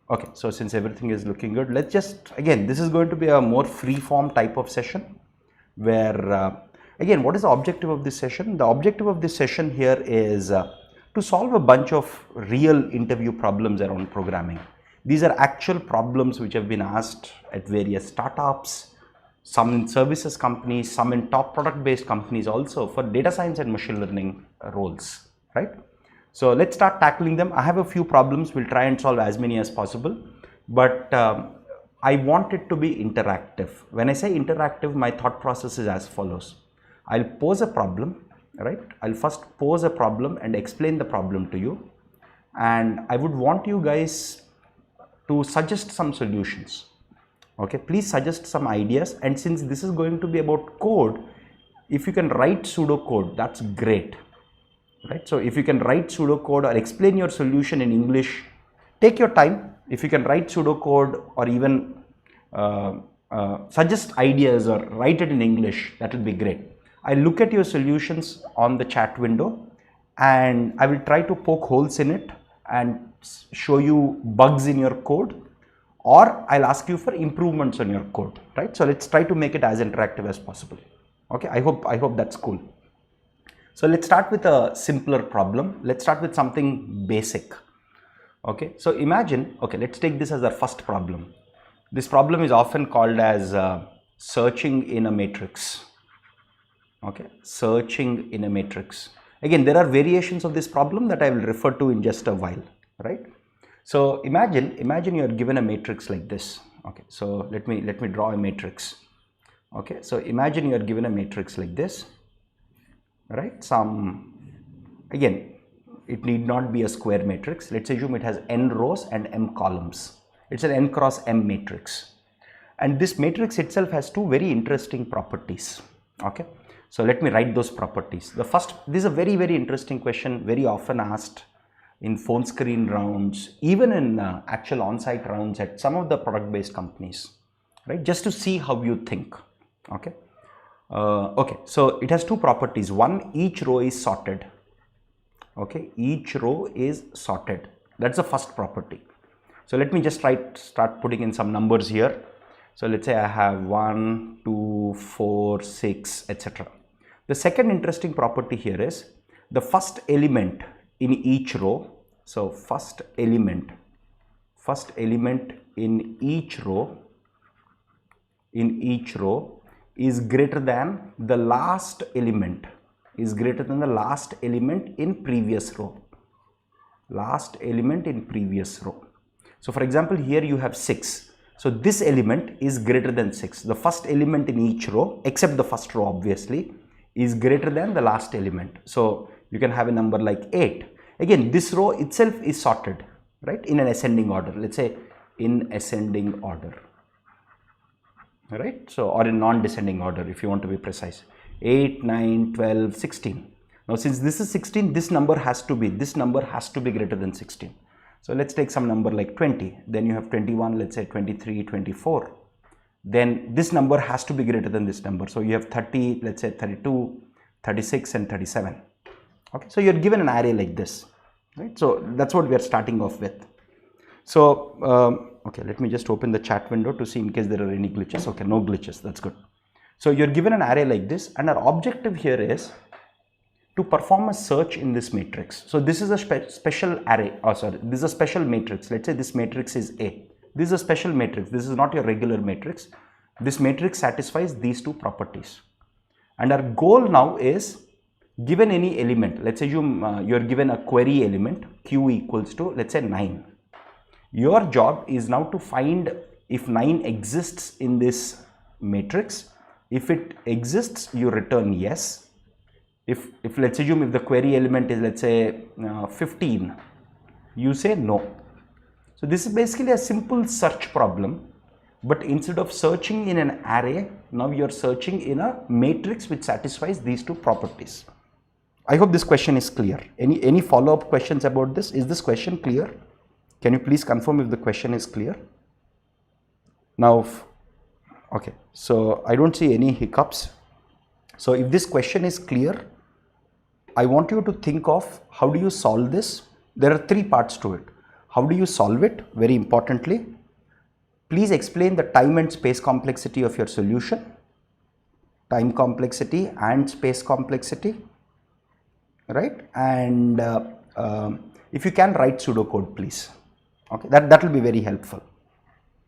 Okay, so since everything is looking good, let's just, again, this is going to be a more free form type of session where, again, what is the objective of this session? The objective of this session here is to solve a bunch of real interview problems around programming. These are actual problems which have been asked at various startups, some in services companies, some in top product based companies also for data science and machine learning roles, right? So let's start tackling them. I have a few problems. We'll try and solve as many as possible, but I want it to be interactive. When I say interactive, my thought process is as follows. I'll pose a problem, right? I'll first pose a problem and explain the problem to you. And I would want you guys to suggest some solutions. Okay, please suggest some ideas. And since this is going to be about code, if you can write pseudocode, that's great. Right? So if you can write pseudocode or explain your solution in English, take your time. If you can write pseudocode or even suggest ideas or write it in English, that will be great. I look at your solutions on the chat window and I will try to poke holes in it and show you bugs in your code, or I'll ask you for improvements on your code, right? So let's try to make it as interactive as possible. Okay, I hope that's cool. So let's start with a simpler problem. Let's start with something basic. Okay, so imagine, okay, let's take this as our first problem. This problem is often called as searching in a matrix. Okay, searching in a matrix. Again, there are variations of this problem that I will refer to in just a while, right? So imagine you are given a matrix like this. Okay, so let me draw a matrix. Okay, so imagine you are given a matrix like this. Right, again, it need not be a square matrix. Let's assume it has n rows and m columns. It's an n cross m matrix, and this matrix itself has two very interesting properties. Okay, so let me write those properties. The first, this is a very interesting question, very often asked in phone screen rounds, even in actual on-site rounds at some of the product based companies, right? Just to see how you think. Okay. Okay, so it has two properties. One, each row is sorted. Okay, each row is sorted. That's the first property. So let me just start putting in some numbers here. So let's say I have 1, 2, 4, 6, etc. The second interesting property here is the first element in each row. So first element in each row is greater than the last element, in previous row. So for example, here you have 6. So this element is greater than 6. The first element in each row, except the first row obviously, is greater than the last element. So you can have a number like 8. Again, this row itself is sorted, right, in an ascending order. Let's say in ascending order. Right, so or in non-descending order if you want to be precise. 8, 9, 12, 16. Now since this is 16, this number has to be greater than 16. So let's take some number like 20. Then you have 21, let's say 23, 24. Then this number has to be greater than this number. So you have 30, let's say 32, 36 and 37. Okay, so you're given an array like this, right? So that's what we are starting off with. So okay, let me just open the chat window to see in case there are any glitches. Okay, no glitches, that's good. So you're given an array like this, and our objective here is to perform a search in this matrix. So this is a special array, this is a special matrix. Let's say this matrix is A. This is a special matrix. This is not your regular matrix. This matrix satisfies these two properties. And our goal now is, given any element, let's assume you're given a query element, Q equals to, let's say 9. Your job is now to find if 9 exists in this matrix. If it exists, you return yes. If let's assume if the query element is, let's say 15, you say no. So this is basically a simple search problem, but instead of searching in an array, now you're searching in a matrix which satisfies these two properties. I hope this question is clear. Any follow-up questions about this? Is this question clear? Can you please confirm if the question is clear? Now, okay, so I don't see any hiccups. So if this question is clear, I want you to think of how do you solve this. There are three parts to it. how do you solve it? Very importantly, please explain the time and space complexity of your solution, time complexity and space complexity, right? And if you can write pseudocode, please. Okay, that will be very helpful.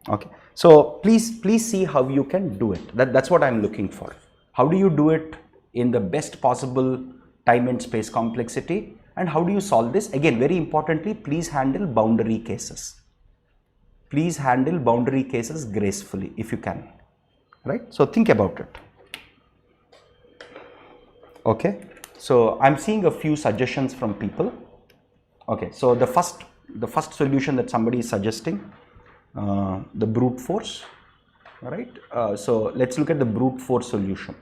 Okay, so please see how you can do it. That's what I'm looking for. How do you do it in the best possible time and space complexity, and how do you solve this? Again, very importantly, please handle boundary cases. Please handle boundary cases gracefully if you can, right? So think about it. Okay, so I'm seeing a few suggestions from people. Okay, so the first solution that somebody is suggesting, the brute force, right? So let's look at the brute force solution,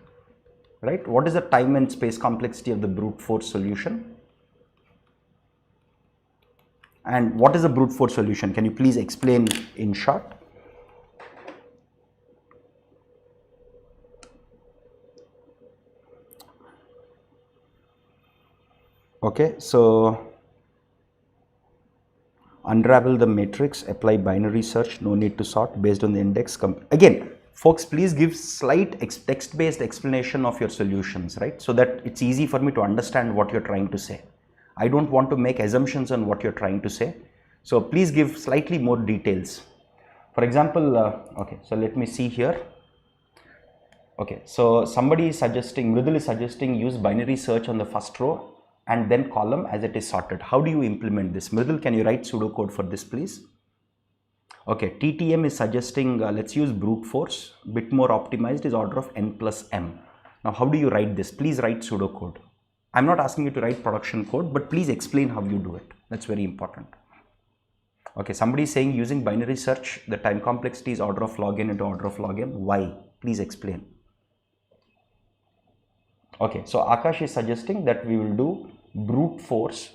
right? What is the time and space complexity of the brute force solution? And what is a brute force solution? Can you please explain in short? Okay, so unravel the matrix, apply binary search, no need to sort based on the index. Again, folks, please give slight text-based explanation of your solutions, right? So that it's easy for me to understand what you're trying to say. I don't want to make assumptions on what you're trying to say. So please give slightly more details. For example, okay, so let me see here. Okay, so somebody is suggesting, Mridul is suggesting use binary search on the first row and then column as it is sorted. How do you implement this? Mridul, can you write pseudocode for this, please? Okay, TTM is suggesting let's use brute force. Bit more optimized is order of n plus m. Now, how do you write this? Please write pseudocode. I'm not asking you to write production code, but please explain how you do it. That's very important. Okay, somebody is saying using binary search, the time complexity is order of log n into order of log m. Why? Please explain. Okay, so Akash is suggesting that we will do brute force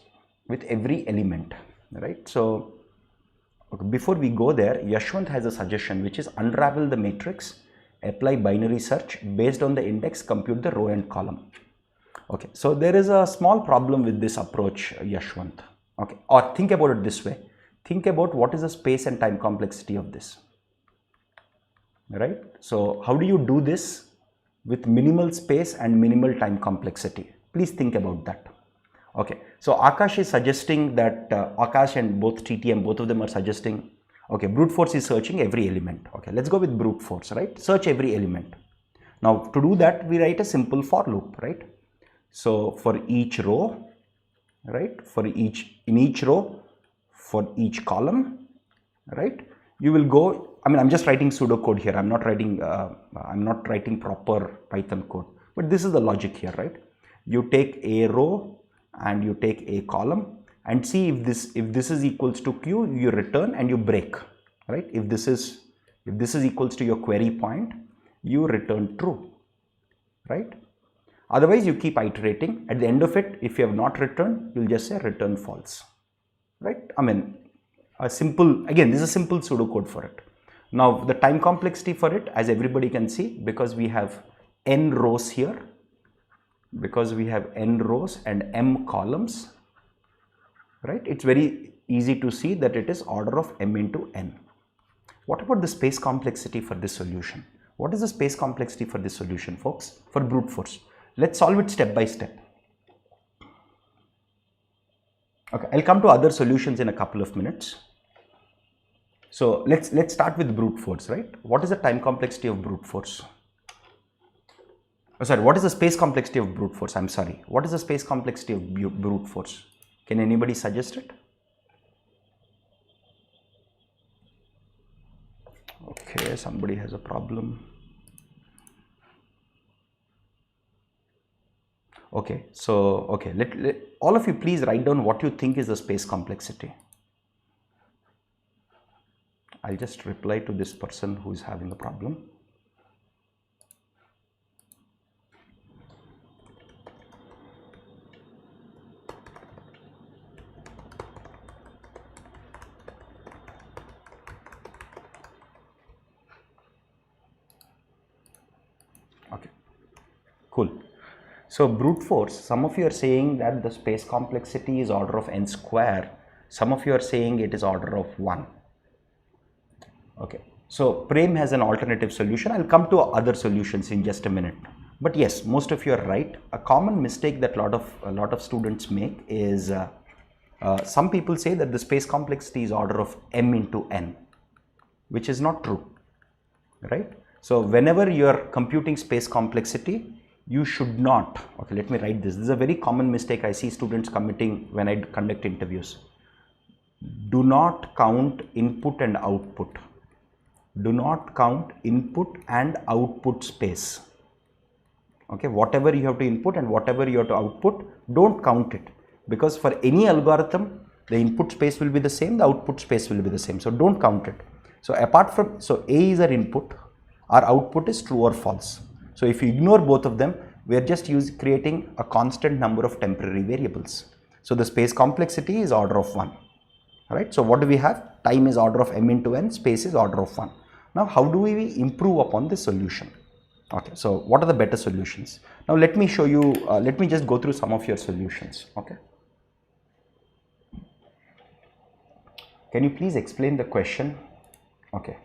with every element, right? So okay, before we go there, Yashwant has a suggestion, which is unravel the matrix, apply binary search, based on the index, compute the row and column. Okay, so there is a small problem with this approach, Yashwant. Okay, or think about it this way. Think about what is the space and time complexity of this, right? So how do you do this with minimal space and minimal time complexity? Please think about that. Okay, so Akash is suggesting that Akash and both TTM, both of them are suggesting, okay, brute force is searching every element. Okay, let's go with brute force, right? Search every element. Now to do that, we write a simple for loop, right? So for each row, right, in each row, for each column, right, you will go, I mean, I'm just writing pseudocode here. I'm not writing proper Python code, but this is the logic here, right? You take a row and you take a column and see if this is equals to q, you return and you break, right? If this is equals to your query point, you return true, right? Otherwise, you keep iterating. At the end of it, if you have not returned, you'll just say return false, right? I mean, a simple, again, this is a simple pseudocode for it. Now, the time complexity for it, as everybody can see, because we have n rows here, because we have n rows and m columns, right? It's very easy to see that it is order of m into n. What about the space complexity for this solution? What is the space complexity for this solution, folks, for brute force? Let's solve it step by step. Okay, I'll come to other solutions in a couple of minutes. So let's start with brute force, right? What is the time complexity of brute force? Oh, sorry, what is the space complexity of brute force? I'm sorry. What is the space complexity of brute force? Can anybody suggest it? Okay, somebody has a problem. Okay, so okay, let all of you please write down what you think is the space complexity. I'll just reply to this person who is having a problem. Okay, cool. So brute force, some of you are saying that the space complexity is order of n square. Some of you are saying it is order of 1. Okay, so Prem has an alternative solution. I'll come to other solutions in just a minute. But yes, most of you are right. A common mistake that a lot of students make is some people say that the space complexity is order of m into n, which is not true, right? So whenever you are computing space complexity, you should not, okay, let me write this. This is a very common mistake I see students committing when I conduct interviews. Do not count input and output. Do not count input and output space. Okay, whatever you have to input and whatever you have to output, don't count it, because for any algorithm, the input space will be the same, the output space will be the same. So don't count it. So apart from, so A is our input, our output is true or false. So if you ignore both of them, we are just creating a constant number of temporary variables. So the space complexity is order of 1. Right? So what do we have? Time is order of m into n, space is order of 1. Now how do we improve upon this solution? Okay, so what are the better solutions? Now let me show you, let me just go through some of your solutions. Okay. Can you please explain the question? Okay.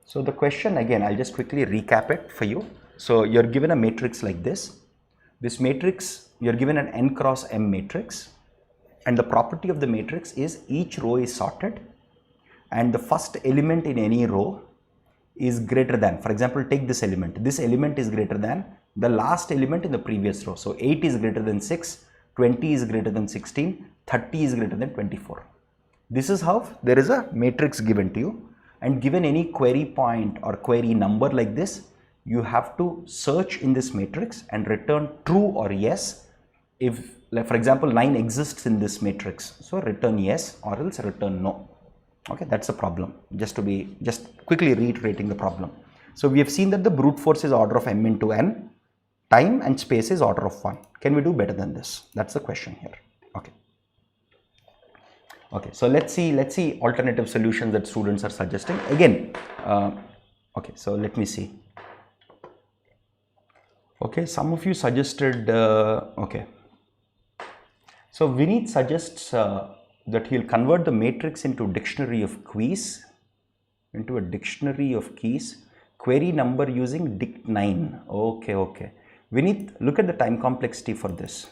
So the question again, I'll just quickly recap it for you. So you're given a matrix like this. This matrix, you're given an n cross m matrix, and the property of the matrix is each row is sorted and the first element in any row is greater than, for example, take this element is greater than the last element in the previous row. So 8 is greater than 6, 20 is greater than 16, 30 is greater than 24. This is how there is a matrix given to you, and given any query point or query number like this, you have to search in this matrix and return true or yes. If, like for example, 9 exists in this matrix, so return yes or else return no. Okay, that's the problem. Just quickly reiterating the problem. So we have seen that the brute force is order of m into n, time and space is order of 1. Can we do better than this? That's the question here. Okay. Okay, so let's see alternative solutions that students are suggesting. Again, okay, so let me see. Okay, some of you suggested, okay. So Vineet suggests that he'll convert the matrix into a dictionary of keys, query number using dict9. Okay. Vineet, look at the time complexity for this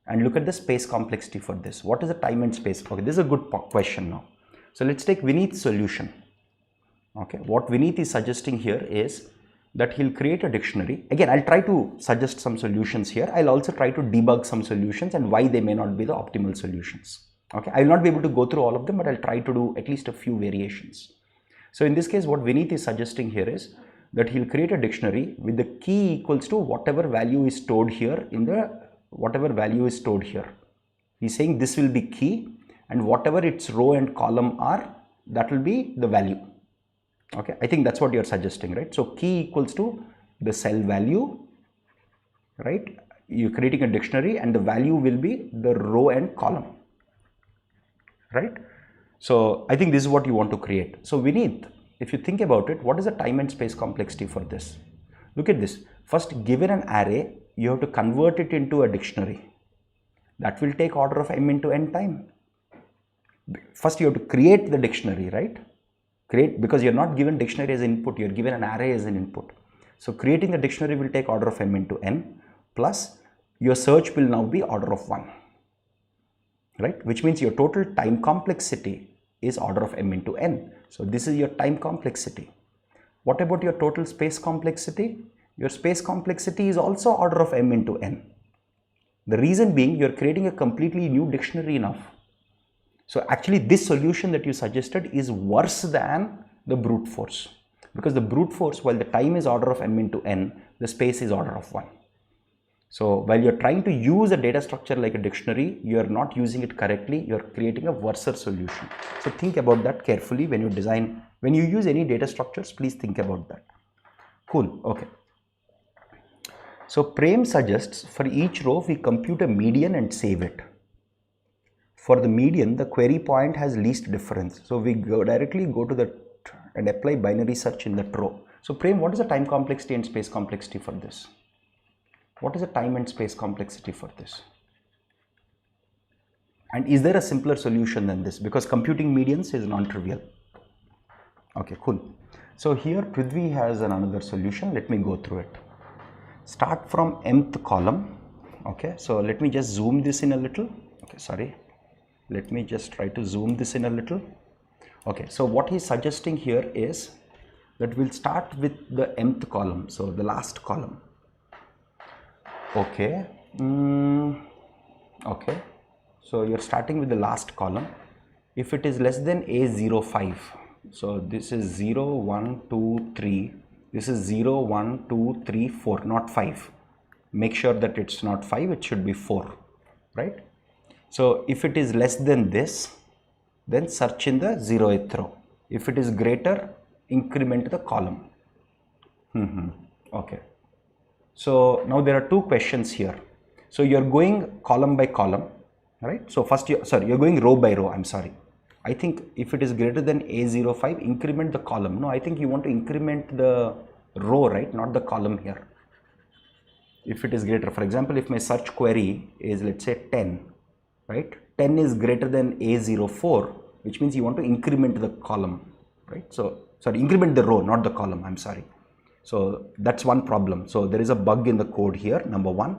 and look at the space complexity for this. What is the time and space? Okay, this is a good question now. So let's take Vineet's solution. Okay, what Vineet is suggesting here is that he'll create a dictionary. Again, I'll try to suggest some solutions here. I'll also try to debug some solutions and why they may not be the optimal solutions. Okay, I will not be able to go through all of them, but I'll try to do at least a few variations. So in this case, what Vineet is suggesting here is that he'll create a dictionary with the key equals to whatever value is stored here He's saying this will be key, and whatever its row and column are, that will be the value. Okay, I think that's what you're suggesting, right? So key equals to the cell value, right? You're creating a dictionary and the value will be the row and column. Right? So I think this is what you want to create. So Vineet, if you think about it, what is the time and space complexity for this? Look at this. First, given an array, you have to convert it into a dictionary. That will take order of m into n time. First, you have to create the dictionary, right? Because you're not given dictionary as input, you're given an array as an input. So creating the dictionary will take order of m into n, plus your search will now be order of 1. Right, which means your total time complexity is order of m into n. So this is your time complexity. What about your total space complexity? Your space complexity is also order of m into n. The reason being, you're creating a completely new dictionary now. So actually this solution that you suggested is worse than the brute force, because the brute force, while the time is order of m into n, the space is order of 1. So while you're trying to use a data structure like a dictionary, you're not using it correctly, you're creating a worse solution. So think about that carefully when you design, when you use any data structures, please think about that. Cool, okay. So Prem suggests for each row we compute a median and save it. For the median, the query point has least difference. So we directly go to that and apply binary search in that row. So Prem, what is the time complexity and space complexity for this? What is the time and space complexity for this? And is there a simpler solution than this? Because computing medians is non-trivial. Okay, cool. So here Prithvi has another solution. Let me go through it. Start from mth column. Okay, so let me just zoom this in a little. Okay, sorry. Let me just try to zoom this in a little. Okay, so what he's suggesting here is that we'll start with the mth column, so the last column. Okay. Okay. So you're starting with the last column. If it is less than A05, so this is 0, 1, 2, 3. This is 0, 1, 2, 3, 4, not 5. Make sure that it's not 5, it should be 4, right? So if it is less than this, then search in the 0th row. If it is greater, increment the column. Okay. So now there are two questions here. So you're going column by column, right? So first you're going row by row, I'm sorry. I think if it is greater than A05, increment the column. No, I think you want to increment the row, right? Not the column here. If it is greater, for example, if my search query is, let's say 10, right? 10 is greater than A04, which means you want to increment the column, right? So, sorry, increment the row, not the column, I'm sorry. So that's one problem. So there is a bug in the code here, number one.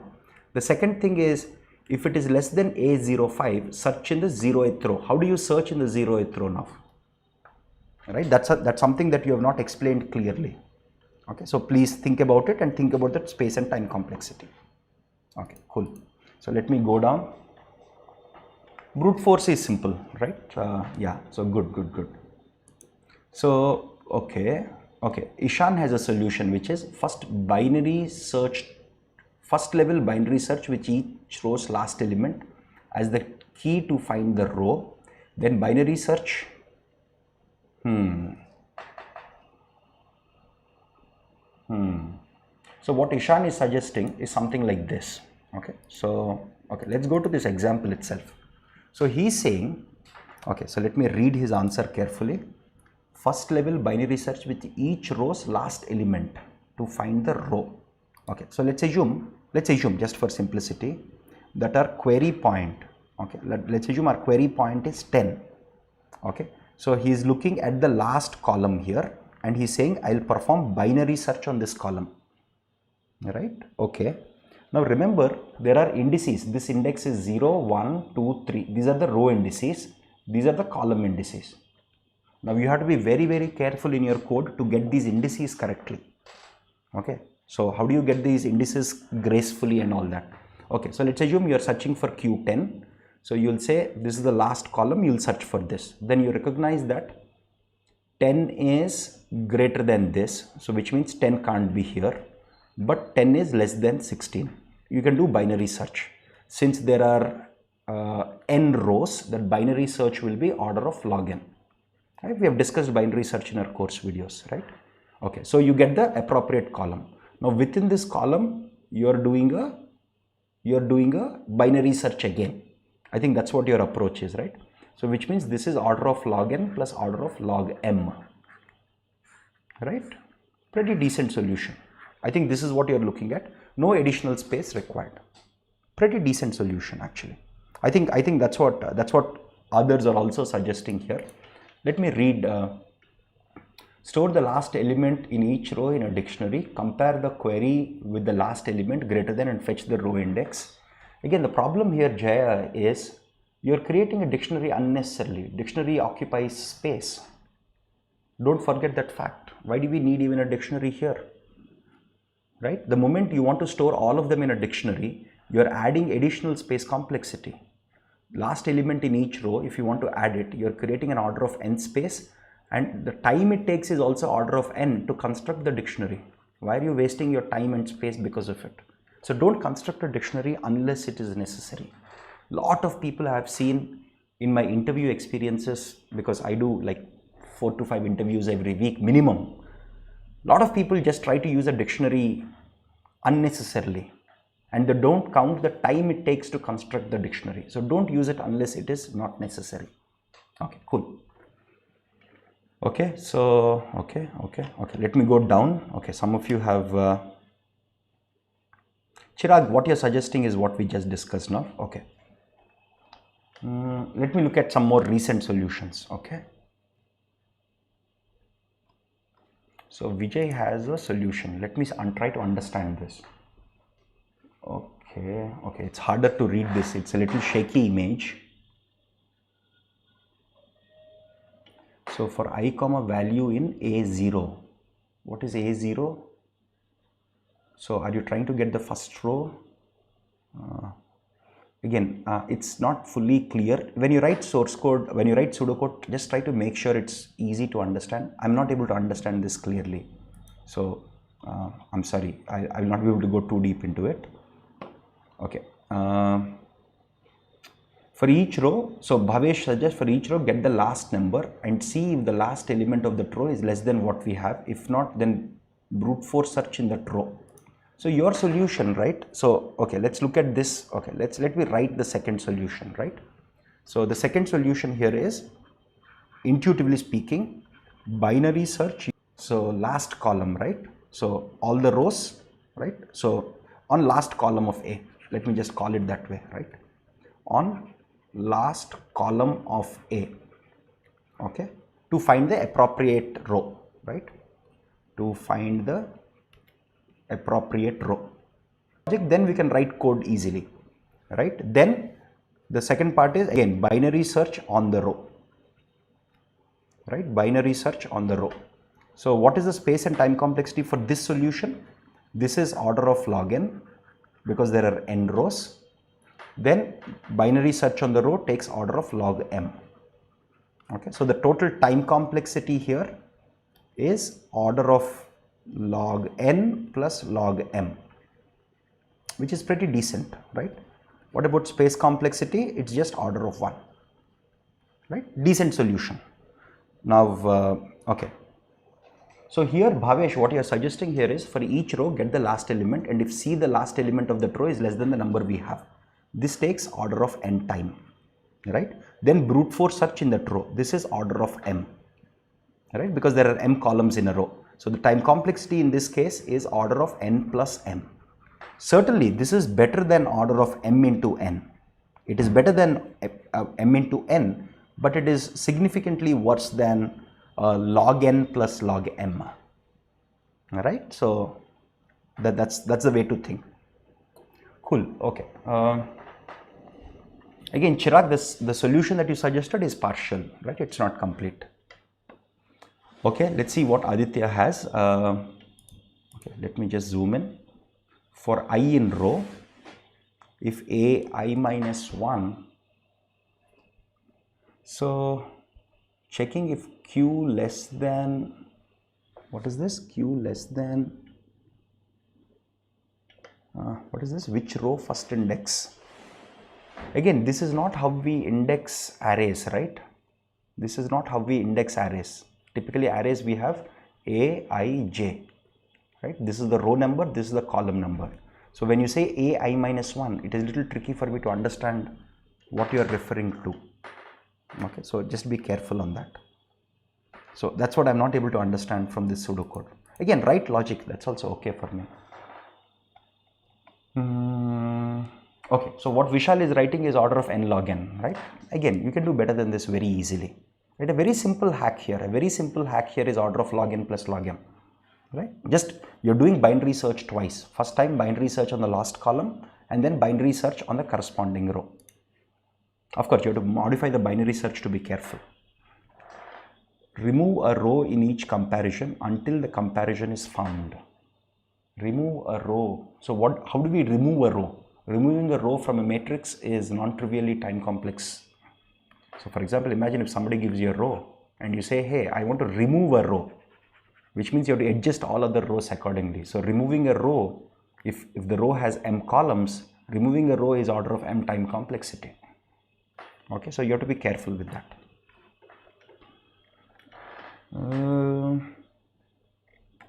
The second thing is, if it is less than A05, search in the 0th row. How do you search in the 0th row now? Right? That's something that you have not explained clearly. Okay, so please think about it and think about that space and time complexity. Okay, cool. So let me go down. Brute force is simple, right? Yeah, so good. So, okay. Ishan has a solution which is first level binary search with each row's last element as the key to find the row, then binary search. So what Ishan is suggesting is something like this. Okay, so let's go to this example itself. So he's saying, okay, so let me read his answer carefully. First level binary search with each row's last element to find the row. Okay, so let's assume just for simplicity that our query point, okay, let's assume our query point is 10. Okay, so he is looking at the last column here and he's saying I'll perform binary search on this column, right? Okay, now remember there are indices. This index is 0, 1, 2, 3. These are the row indices, these are the column indices. Now you have to be very careful in your code to get these indices correctly. Okay, so how do you get these indices gracefully and all that? Okay, so let's assume you are searching for Q10. So you'll say this is the last column, you'll search for this. Then you recognize that 10 is greater than this, so which means 10 can't be here, but 10 is less than 16. You can do binary search. Since there are n rows, that binary search will be order of log n. Right? We have discussed binary search in our course videos, right? Okay, so you get the appropriate column. Now within this column, you're doing a binary search again. I think that's what your approach is, right? So which means this is order of log n plus order of log m, right? Pretty decent solution. I think this is what you're looking at. No additional space required. Pretty decent solution actually. I think that's what others are also suggesting here. Let me read. Store the last element in each row in a dictionary. Compare the query with the last element greater than and fetch the row index. Again, the problem here, Jaya, is you're creating a dictionary unnecessarily. Dictionary occupies space. Don't forget that fact. Why do we need even a dictionary here? Right? The moment you want to store all of them in a dictionary, you're adding additional space complexity. Last element in each row, if you want to add it, you're creating an order of n space, and the time it takes is also order of n to construct the dictionary. Why are you wasting your time and space because of it? So don't construct a dictionary unless it is necessary. Lot of people I have seen in my interview experiences, because I do like 4 to 5 interviews every week minimum. Lot of people just try to use a dictionary unnecessarily, and they don't count the time it takes to construct the dictionary. So don't use it unless it is not necessary. Okay, cool. Okay, so okay, let me go down. Okay, some of you have Chirag, what you're suggesting is what we just discussed now. Okay, Let me look at some more recent solutions. Okay. So Vijay has a solution. Let me try to understand this. Okay, it's harder to read this. It's a little shaky image. So for I comma value in A0, what is A0? So are you trying to get the first row? Again, it's not fully clear. When you write source code, when you write pseudocode, just try to make sure it's easy to understand. I'm not able to understand this clearly. So I'm sorry, I will not be able to go too deep into it. Okay. For each row, so Bhavesh suggests for each row, get the last number and see if the last element of that row is less than what we have. If not, then brute force search in that row. So your solution, right? So, okay, let's look at this. Okay, let me write the second solution, right? So the second solution here is, intuitively speaking, binary search. So last column, right? So all the rows, right? So on last column of A, let me just call it that way, right? On last column of A, okay, to find the appropriate row, right? To find the appropriate row. Then we can write code easily, right? Then the second part is again binary search on the row, right? Binary search on the row. So what is the space and time complexity for this solution? This is order of log n because there are n rows. Then binary search on the row takes order of log m. Okay, so the total time complexity here is order of log n plus log m, which is pretty decent, right? What about space complexity? It's just order of 1, right? Decent solution. Now, okay. So here, Bhavesh, what you are suggesting here is for each row, get the last element, and if the last element of the row is less than the number we have, this takes order of n time, right? Then brute force search in that row. This is order of m, right? Because there are m columns in a row. So the time complexity in this case is order of n plus m. Certainly, this is better than order of m into n. It is better than m into n, but it is significantly worse than log n plus log m. All right, so that's the way to think. Cool. Okay. Again, Chirag, the solution that you suggested is partial, right? It's not complete. Okay, let's see what Aditya has. Okay, let me just zoom in. For I in row, if A I minus 1, so checking if Q less than, what is this? Q less than, what is this? Which row first index? Again, this is not how we index arrays, right? This is not how we index arrays. Typically arrays we have A, I, J, right? This is the row number, this is the column number. So when you say A, I minus 1, it is a little tricky for me to understand what you are referring to. Okay, so just be careful on that. So that's what I'm not able to understand from this pseudocode. Again, write logic, that's also okay for me. Okay, so what Vishal is writing is order of n log n, right? Again, you can do better than this very easily. Right? A very simple hack here. Is order of log n plus log m, right? Just you're doing binary search twice. First time binary search on the last column and then binary search on the corresponding row. Of course, you have to modify the binary search to be careful. Remove a row in each comparison until the comparison is found. Remove a row. So how do we remove a row? Removing a row from a matrix is non-trivially time complex. So for example, imagine if somebody gives you a row and you say, hey, I want to remove a row, which means you have to adjust all other rows accordingly. So removing a row, if the row has m columns, removing a row is order of m time complexity. Okay, so you have to be careful with that.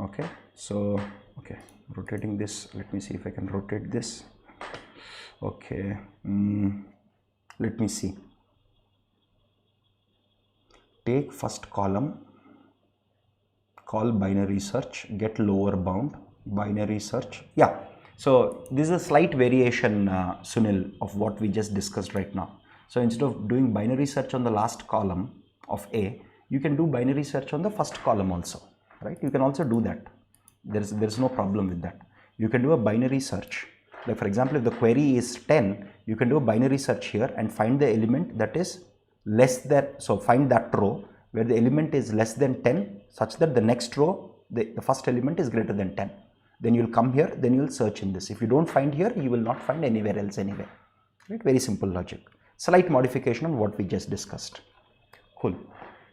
Okay, so, okay, rotating this, let me see if I can rotate this. Okay, let me see. Take first column, call binary search, get lower bound, binary search. Yeah, so this is a slight variation, Sunil, of what we just discussed right now. So instead of doing binary search on the last column of A, you can do binary search on the first column also, right? You can also do that. There's no problem with that. You can do a binary search. Like for example, if the query is 10, you can do a binary search here and find the element that is less than, so find that row where the element is less than 10 such that the next row, the first element is greater than 10. Then you'll come here, then you'll search in this. If you don't find here, you will not find anywhere else anywhere. Right? Very simple logic. Slight modification on what we just discussed. Cool.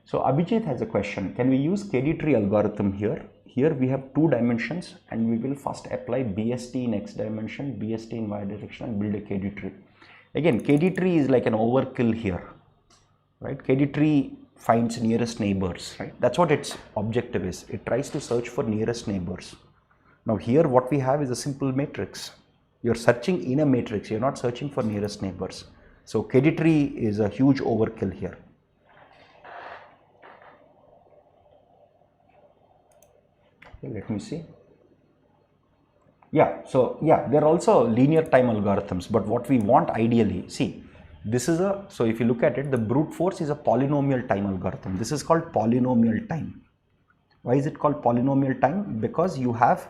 So Abhijit has a question. Can we use KD tree algorithm here? Here we have two dimensions and we will first apply BST in X dimension, BST in Y direction and build a KD tree. Again, KD tree is like an overkill here, right? KD tree finds nearest neighbors, right? That's what its objective is. It tries to search for nearest neighbors. Now here what we have is a simple matrix. You're searching in a matrix, you're not searching for nearest neighbors. So KD tree is a huge overkill here. Okay, let me see. Yeah, so yeah, there are also linear time algorithms, but what we want ideally, see, this is a, so if you look at it, the brute force is a polynomial time algorithm. This is called polynomial time. Why is it called polynomial time? Because you have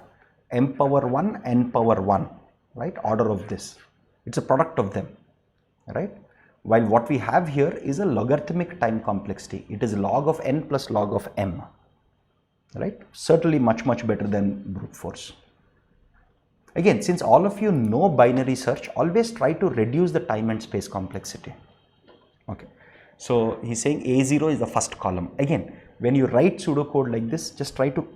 m power 1, n power 1, right? Order of this. It's a product of them, right? While what we have here is a logarithmic time complexity. It is log of n plus log of m, right? Certainly much better than brute force. Again, since all of you know binary search, always try to reduce the time and space complexity. Okay, so he's saying A0 is the first column. Again, when you write pseudocode like this, just try to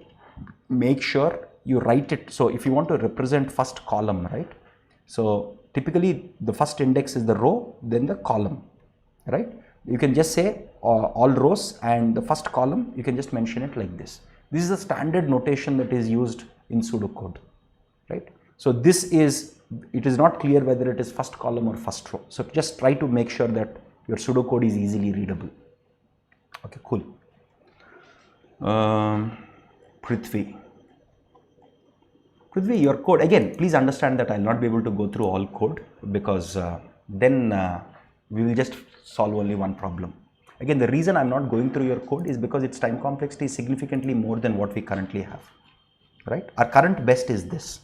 make sure you write it. So if you want to represent first column, right? So typically the first index is the row, then the column, right? You can just say all rows and the first column, you can just mention it like this. This is a standard notation that is used in pseudocode, right? So this is, it is not clear whether it is first column or first row. So just try to make sure that your pseudocode is easily readable. Okay, cool. Prithvi, your code, again, please understand that I will not be able to go through all code because then we will just solve only one problem. Again, the reason I'm not going through your code is because its time complexity is significantly more than what we currently have, right? Our current best is this.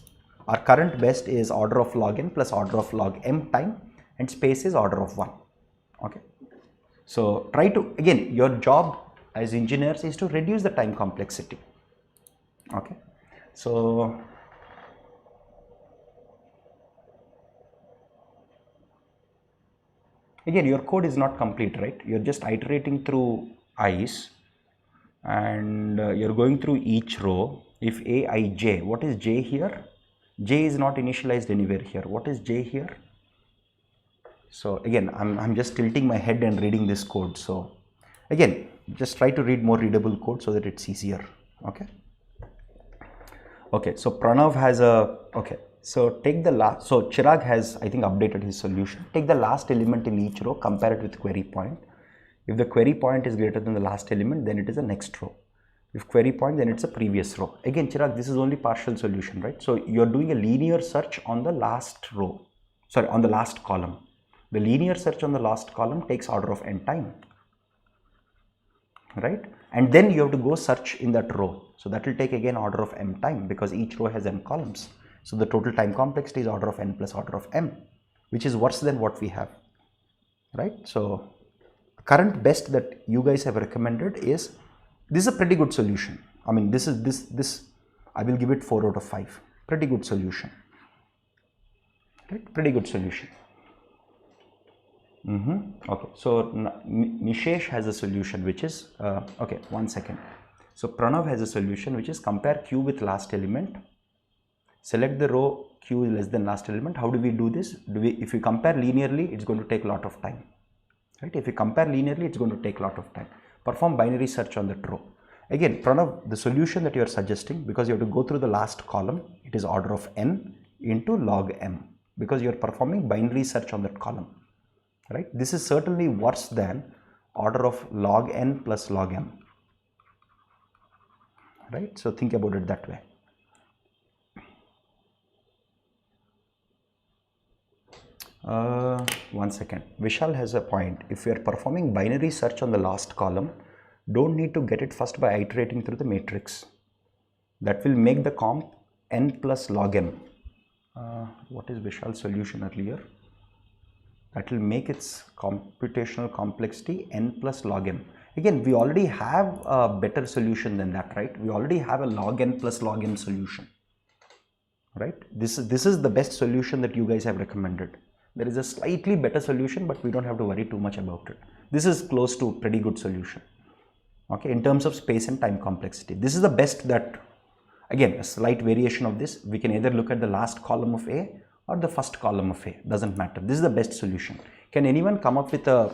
Our current best is order of log n plus order of log m time, and space is order of 1. Okay. So try to, again, your job as engineers is to reduce the time complexity. Okay. So again, your code is not complete, right? You're just iterating through i's and you're going through each row. If aij, what is j here? J is not initialized anywhere here. What is j here? So again, I'm just tilting my head and reading this code. So again, just try to read more readable code so that it's easier. Okay. Okay. So Pranav has a, okay. So take the last, so Chirag has, I think, updated his solution. Take the last element in each row, compare it with query point. If the query point is greater than the last element, then it is the next row. If query point, then it's a previous row. Again, Chirag, this is only partial solution, right? So you're doing a linear search on the last row, sorry, on the last column. The linear search on the last column takes order of n time, right? And then you have to go search in that row. So that will take again order of m time because each row has n columns. So the total time complexity is order of n plus order of m, which is worse than what we have, right? So current best that you guys have recommended is, this is a pretty good solution. I mean, this I will give it 4 out of 5. Pretty good solution, right? Pretty good solution. Okay, so Nishesh has a solution which is, okay, 1 second. So Pranav has a solution which is compare q with last element. Select the row q is less than last element. How do we do this? If we compare linearly, it's going to take a lot of time, right? If we compare linearly, it's going to take a lot of time. Perform binary search on that row. Again, Pranav, the solution that you are suggesting, because you have to go through the last column, it is order of n into log m, because you are performing binary search on that column, right? This is certainly worse than order of log n plus log m, right? So think about it that way. One second. Vishal has a point. If we are performing binary search on the last column, don't need to get it first by iterating through the matrix. That will make the comp n plus log m. What is Vishal's solution earlier? That will make its computational complexity n plus log m. Again, we already have a better solution than that, right? We already have a log n plus log m solution, right? This is the best solution that you guys have recommended. There is a slightly better solution, but we don't have to worry too much about it. This is close to a pretty good solution, okay, in terms of space and time complexity. This is the best that, again, a slight variation of this. We can either look at the last column of A or the first column of A, doesn't matter. This is the best solution. Can anyone come up with a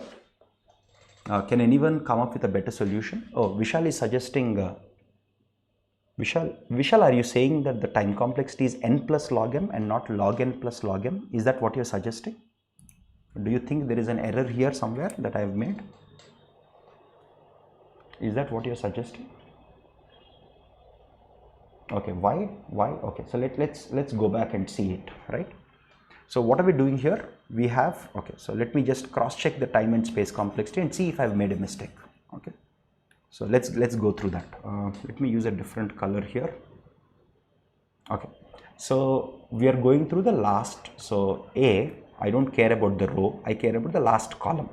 better solution? Oh, Vishal is suggesting, Vishal, are you saying that the time complexity is n plus log m and not log n plus log m? Is that what you're suggesting? Do you think there is an error here somewhere that I have made? Is that what you're suggesting? Okay, why? Okay, so let's go back and see it, right? So what are we doing here? We have, okay, so let me just cross check the time and space complexity and see if I've made a mistake. Okay, so let's go through that. Let me use a different color here. Okay, so we are going through the last. So A, I don't care about the row, I care about the last column,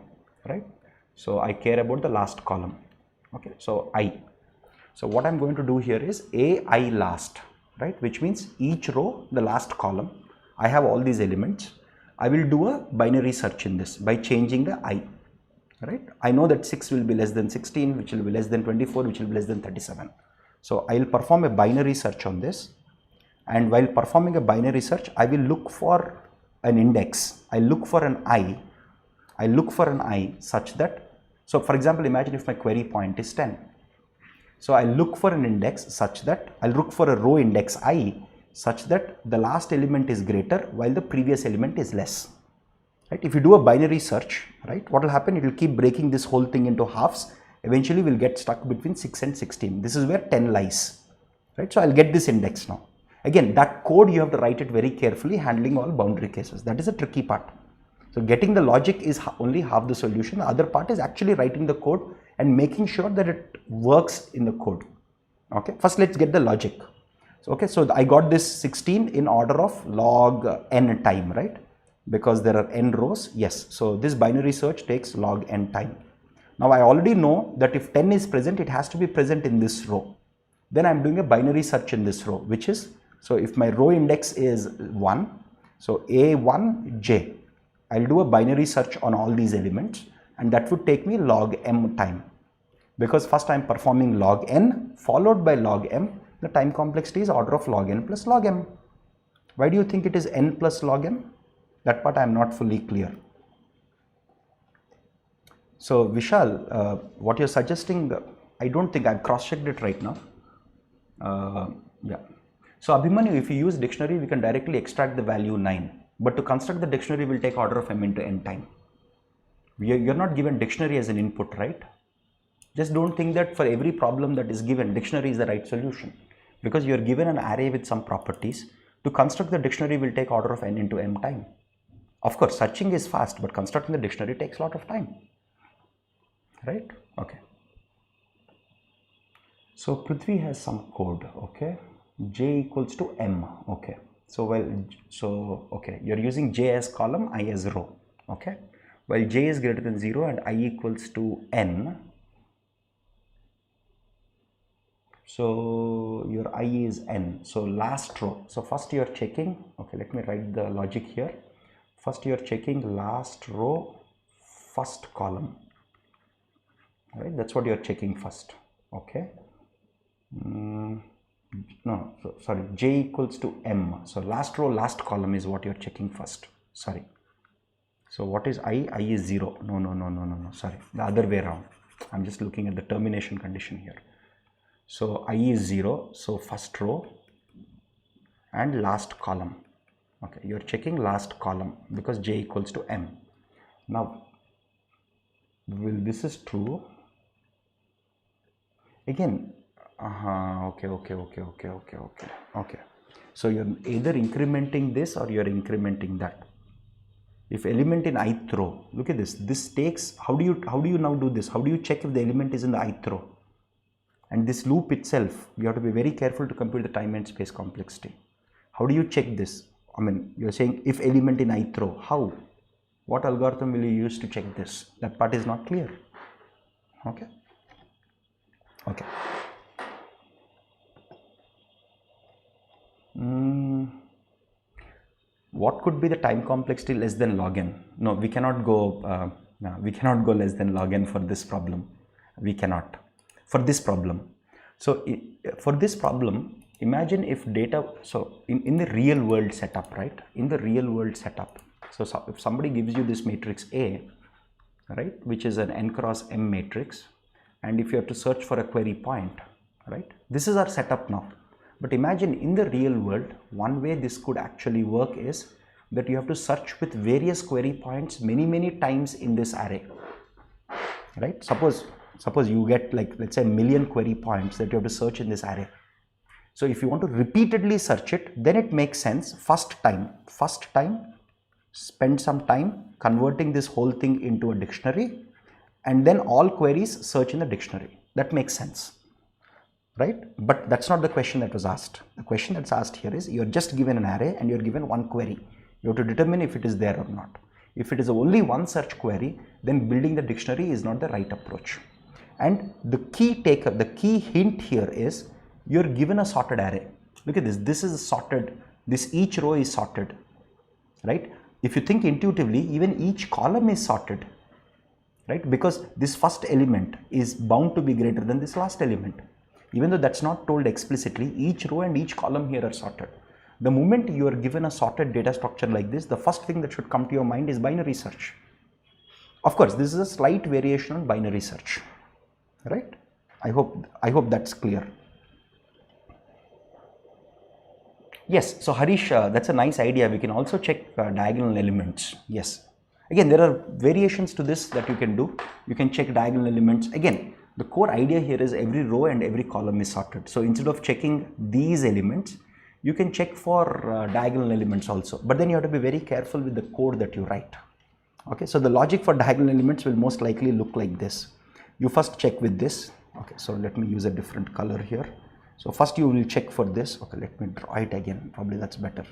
right? So I care about the last column. Okay, so I. So what I'm going to do here is AI last, right? Which means each row, the last column, I have all these elements. I will do a binary search in this by changing the I, right? I know that 6 will be less than 16, which will be less than 24, which will be less than 37. So I will perform a binary search on this. And while performing a binary search, I will look for an index. I look for an I such that, so for example, imagine if my query point is 10. So I look for an index such that, I'll look for a row index I such that the last element is greater while the previous element is less, right? If you do a binary search, right, what will happen? It will keep breaking this whole thing into halves. Eventually we'll get stuck between 6 and 16. This is where 10 lies, right? So I'll get this index now. Again, that code you have to write it very carefully, handling all boundary cases. That is a tricky part. So getting the logic is only half the solution. The other part is actually writing the code and making sure that it works in the code. Okay, first let's get the logic. So, okay, so I got this 16 in order of log n time, right? Because there are n rows, yes. So this binary search takes log n time. Now I already know that if 10 is present, it has to be present in this row. Then I'm doing a binary search in this row, which is, so if my row index is 1, so A1J, I'll do a binary search on all these elements, and that would take me log m time. Because first I'm performing log n followed by log m, the time complexity is order of log n plus log m. Why do you think it is n plus log m? That part I am not fully clear. So Vishal, what you're suggesting, I don't think I've cross-checked it right now. Yeah. So Abhimanyu, if you use dictionary, we can directly extract the value 9. But to construct the dictionary will take order of m into n time. You're not given dictionary as an input, right? Just don't think that for every problem that is given, dictionary is the right solution. Because you're given an array with some properties. To construct the dictionary will take order of n into m time. Of course, searching is fast, but constructing the dictionary takes a lot of time. Right? Okay. So Prithvi has some code, okay? J equals to m, okay. So okay, you're using j as column, I as row, okay. While j is greater than 0 and I equals to n, so your I is n, so last row. So first you're checking, okay, let me write the logic here. First you're checking last row, first column, right? That's what you're checking first, okay. No, so sorry, j equals to m. So last row, last column is what you're checking first. Sorry. So what is I? I is 0. No. Sorry, the other way around. I'm just looking at the termination condition here. So I is 0. So first row and last column. Okay, you're checking last column because j equals to m. Now, this is true. Again. Okay. So you're either incrementing this or you're incrementing that. if element in ith row, look at this. This takes, how do you now do this? How do you check if the element is in the ith row? And this loop itself, you have to be very careful to compute the time and space complexity. How do you check this? I mean, you're saying if element in ith row, how? What algorithm will you use to check this? That part is not clear. Okay. Okay. What could be the time complexity less than log n? No, we cannot go. We cannot go less than log n for this problem. We cannot for this problem. So for this problem, imagine if data. So in the real world setup, right? In the real world setup. So if somebody gives you this matrix A, right, which is an n cross m matrix, and if you have to search for a query point, right, this is our setup now. But imagine in the real world, one way this could actually work is that you have to search with various query points many times in this array, right? Suppose you get, like, let's say 1 million query points that you have to search in this array. So if you want to repeatedly search it, then it makes sense. First time, spend some time converting this whole thing into a dictionary, and then all queries search in the dictionary. That makes sense, right? But that's not the question that was asked. The question that's asked here is, you're just given an array and you're given one query. You have to determine if it is there or not. If it is only one search query, then building the dictionary is not the right approach. And the key hint here is, you're given a sorted array. Look at this. This is sorted. Each row is sorted, right? If you think intuitively, even each column is sorted, right? Because this first element is bound to be greater than this last element. Even though that's not told explicitly, each row and each column here are sorted. The moment you are given a sorted data structure like this, the first thing that should come to your mind is binary search. Of course, this is a slight variation on binary search, right? I hope that's clear. Yes, so Harish, that's a nice idea. We can also check diagonal elements. Yes. Again, there are variations to this that you can do. You can check diagonal elements. Again, the core idea here is every row and every column is sorted. So instead of checking these elements, you can check for diagonal elements also. But then you have to be very careful with the code that you write. Okay, so the logic for diagonal elements will most likely look like this. You first check with this. Okay, so let me use a different color here. So first you will check for this. Okay, let me draw it again. Probably that's better.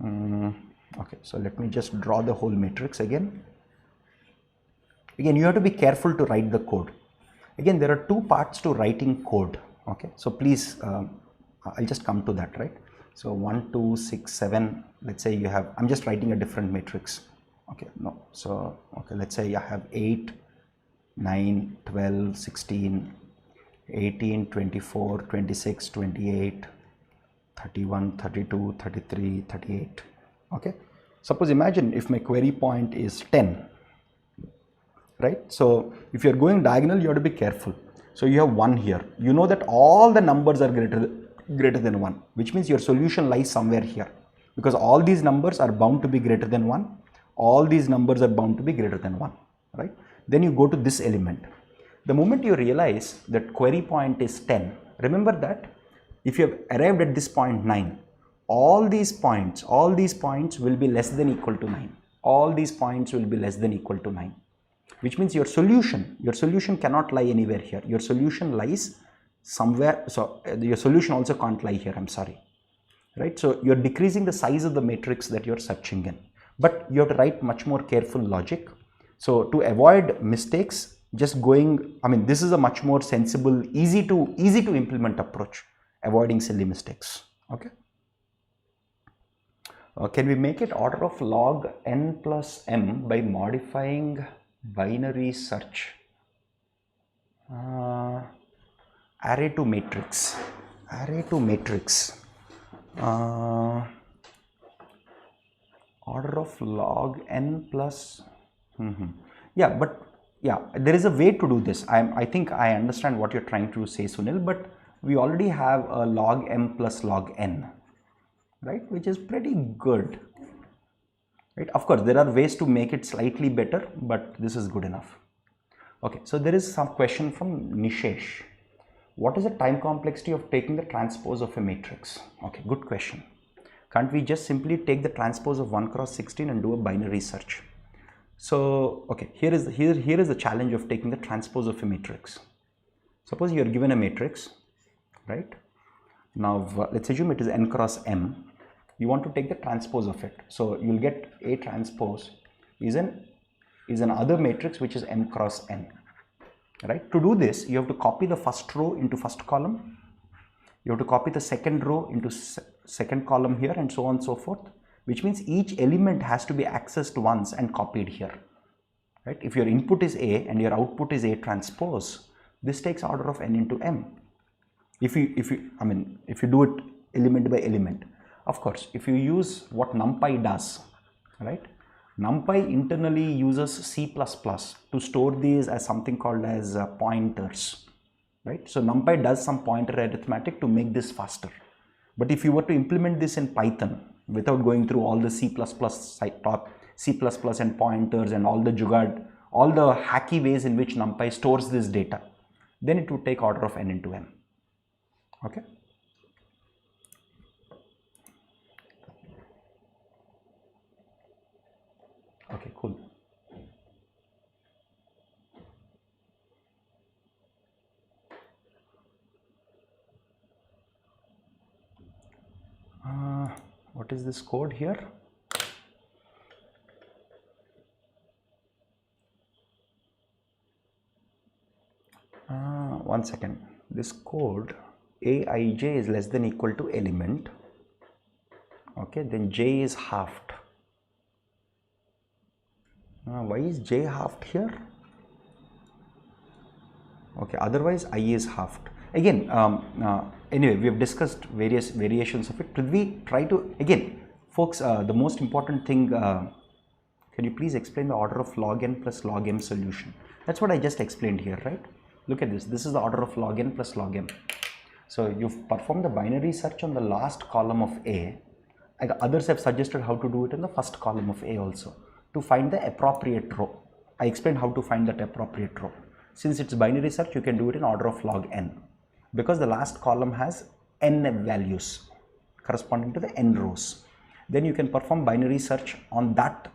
Okay, so let me just draw the whole matrix again. Again, you have to be careful to write the code. Again, there are two parts to writing code. Okay, so please, I'll just come to that, right? So 1, 2, 6, 7. Let's say you have, I'm just writing a different matrix. Okay, no. So, okay, let's say I have 8, 9, 12, 16, 18, 24, 26, 28, 31, 32, 33, 38. Okay. Suppose imagine if my query point is 10, right? So if you're going diagonal, you have to be careful. So you have 1 here. You know that all the numbers are greater than 1, which means your solution lies somewhere here, because all these numbers are bound to be greater than 1. All these numbers are bound to be greater than 1, right? Then you go to this element. The moment you realize that query point is 10, remember that if you have arrived at this point 9, all these points will be less than equal to 9. All these points will be less than equal to 9, which means your solution cannot lie anywhere here. Your solution lies somewhere. So your solution also can't lie here. I'm sorry, right? So you're decreasing the size of the matrix that you're searching in, but you have to write much more careful logic. So to avoid mistakes, just going, I mean, this is a much more sensible, easy to implement approach, avoiding silly mistakes. Okay. Can we make it order of log n plus m by modifying binary search? Array to matrix. Order of log n plus. Yeah, but yeah, there is a way to do this. I think I understand what you're trying to say, Sunil, but we already have a log m plus log n, right, which is pretty good, right? Of course, there are ways to make it slightly better, but this is good enough. Okay, so there is some question from Nishesh. What is the time complexity of taking the transpose of a matrix? Okay, good question. Can't we just simply take the transpose of 1 cross 16 and do a binary search? So, okay, here is the challenge of taking the transpose of a matrix. Suppose you are given a matrix, right? Now, let's assume it is n cross m. You want to take the transpose of it. So, you will get A transpose is an other matrix which is m cross n, right? To do this, you have to copy the first row into first column. You have to copy the second row into second column here, and so on and so forth, which means each element has to be accessed once and copied here, right? If your input is A and your output is A transpose, this takes order of n into m. If you do it element by element. Of course, if you use what NumPy does, right? NumPy internally uses C++ to store these as something called as pointers, right? So NumPy does some pointer arithmetic to make this faster. But if you were to implement this in Python without going through all the C++ and pointers and all the jugaad, all the hacky ways in which NumPy stores this data, then it would take order of n into m. Okay. Okay, cool. What is this code here? One second. This code aij is less than equal to element. Okay, then j is halved. Why is j halved here? Okay, otherwise I is halved. Again, anyway, we have discussed various variations of it. Could we try to, again, folks, the most important thing, can you please explain the order of log n plus log m solution? That's what I just explained here, right? Look at this. This is the order of log n plus log m. So you've performed the binary search on the last column of A. Others have suggested how to do it in the first column of A also, to find the appropriate row. I explained how to find that appropriate row. Since it's binary search, you can do it in order of log n, because the last column has n values corresponding to the n rows. Then you can perform binary search on that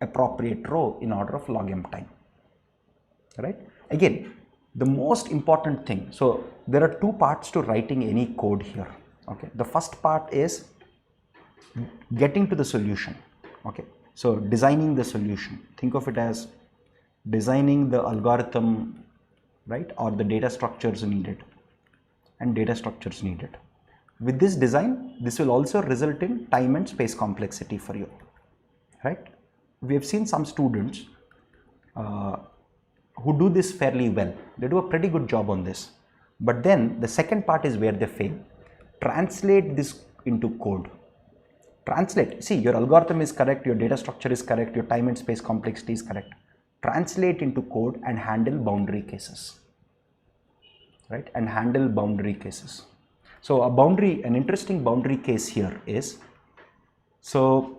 appropriate row in order of log m time, right? Again, the most important thing, so there are two parts to writing any code here. Okay, the first part is getting to the solution. Okay, so designing the solution, think of it as designing the algorithm, right, or the data structures needed and data structures needed. With this design, this will also result in time and space complexity for you, right? We have seen some students who do this fairly well. They do a pretty good job on this. But then the second part is where they fail. Translate this into code. Translate. See, your algorithm is correct, your data structure is correct, your time and space complexity is correct. Translate into code and handle boundary cases, right? And handle boundary cases. So an interesting boundary case here is, so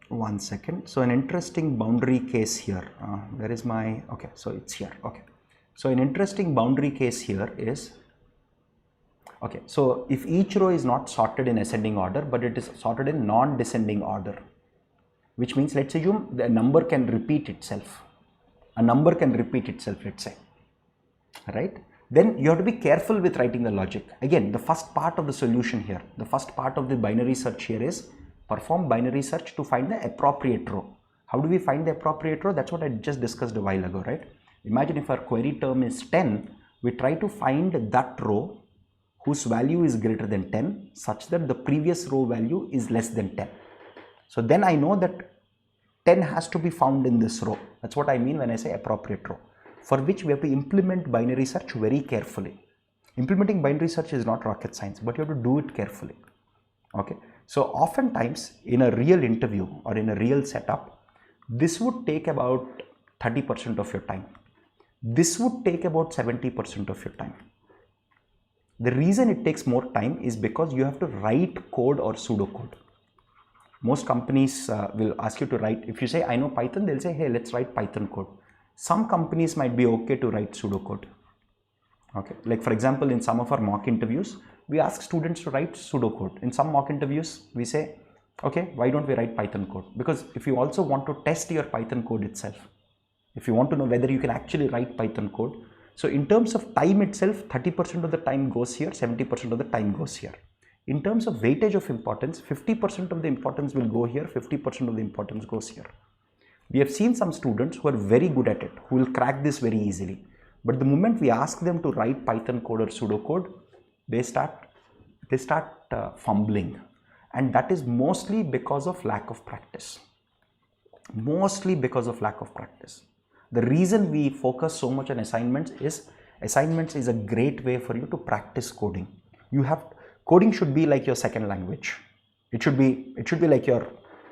one second. So an interesting boundary case here, where is my, okay, so it's here. Okay. So an interesting boundary case here is, okay, so if each row is not sorted in ascending order, but it is sorted in non-descending order, which means let's assume the number can repeat itself. A number can repeat itself, let's say, right? Then you have to be careful with writing the logic. Again, the first part of the solution here, the first part of the binary search here is perform binary search to find the appropriate row. How do we find the appropriate row? That's what I just discussed a while ago, right? Imagine if our query term is 10, we try to find that row whose value is greater than 10 such that the previous row value is less than 10. So then I know that 10 has to be found in this row. That's what I mean when I say appropriate row, for which we have to implement binary search very carefully. Implementing binary search is not rocket science, but you have to do it carefully. Okay. So oftentimes in a real interview or in a real setup, this would take about 30% of your time. This would take about 70% of your time. The reason it takes more time is because you have to write code or pseudocode. Most companies will ask you to write, if you say, I know Python, they'll say, hey, let's write Python code. Some companies might be okay to write pseudocode. Okay, like for example, in some of our mock interviews, we ask students to write pseudocode. In some mock interviews, we say, okay, why don't we write Python code? Because if you also want to test your Python code itself, if you want to know whether you can actually write Python code, so in terms of time itself, 30% of the time goes here, 70% of the time goes here. In terms of weightage of importance, 50% of the importance will go here, 50% of the importance goes here. We have seen some students who are very good at it, who will crack this very easily. But the moment we ask them to write Python code or pseudocode, they start fumbling. And that is mostly because of lack of practice. Mostly because of lack of practice. The reason we focus so much on assignments is a great way for you to practice coding. Coding should be like your second language. It should be like your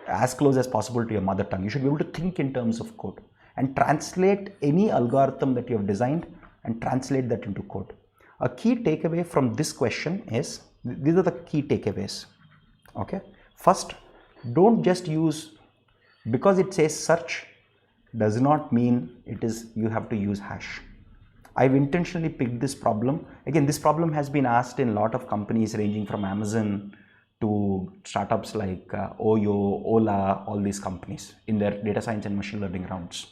as close as possible to your mother tongue. You should be able to think in terms of code and translate any algorithm that you have designed and translate that into code. A key takeaway from this question is, these are the key takeaways. Okay. First, don't just use, because it says search does not mean you have to use hash. I've intentionally picked this problem. Again, this problem has been asked in a lot of companies ranging from Amazon to startups like Oyo, Ola, all these companies in their data science and machine learning rounds.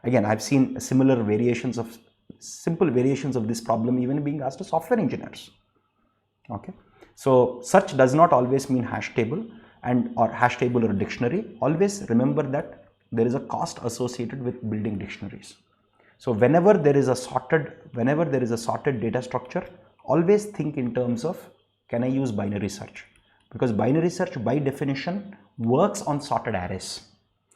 Again, I've seen simple variations of this problem even being asked to software engineers. Okay, so search does not always mean hash table or hash table or dictionary. Always remember that there is a cost associated with building dictionaries. So whenever there is a sorted data structure, always think in terms of, can I use binary search? Because binary search by definition works on sorted arrays.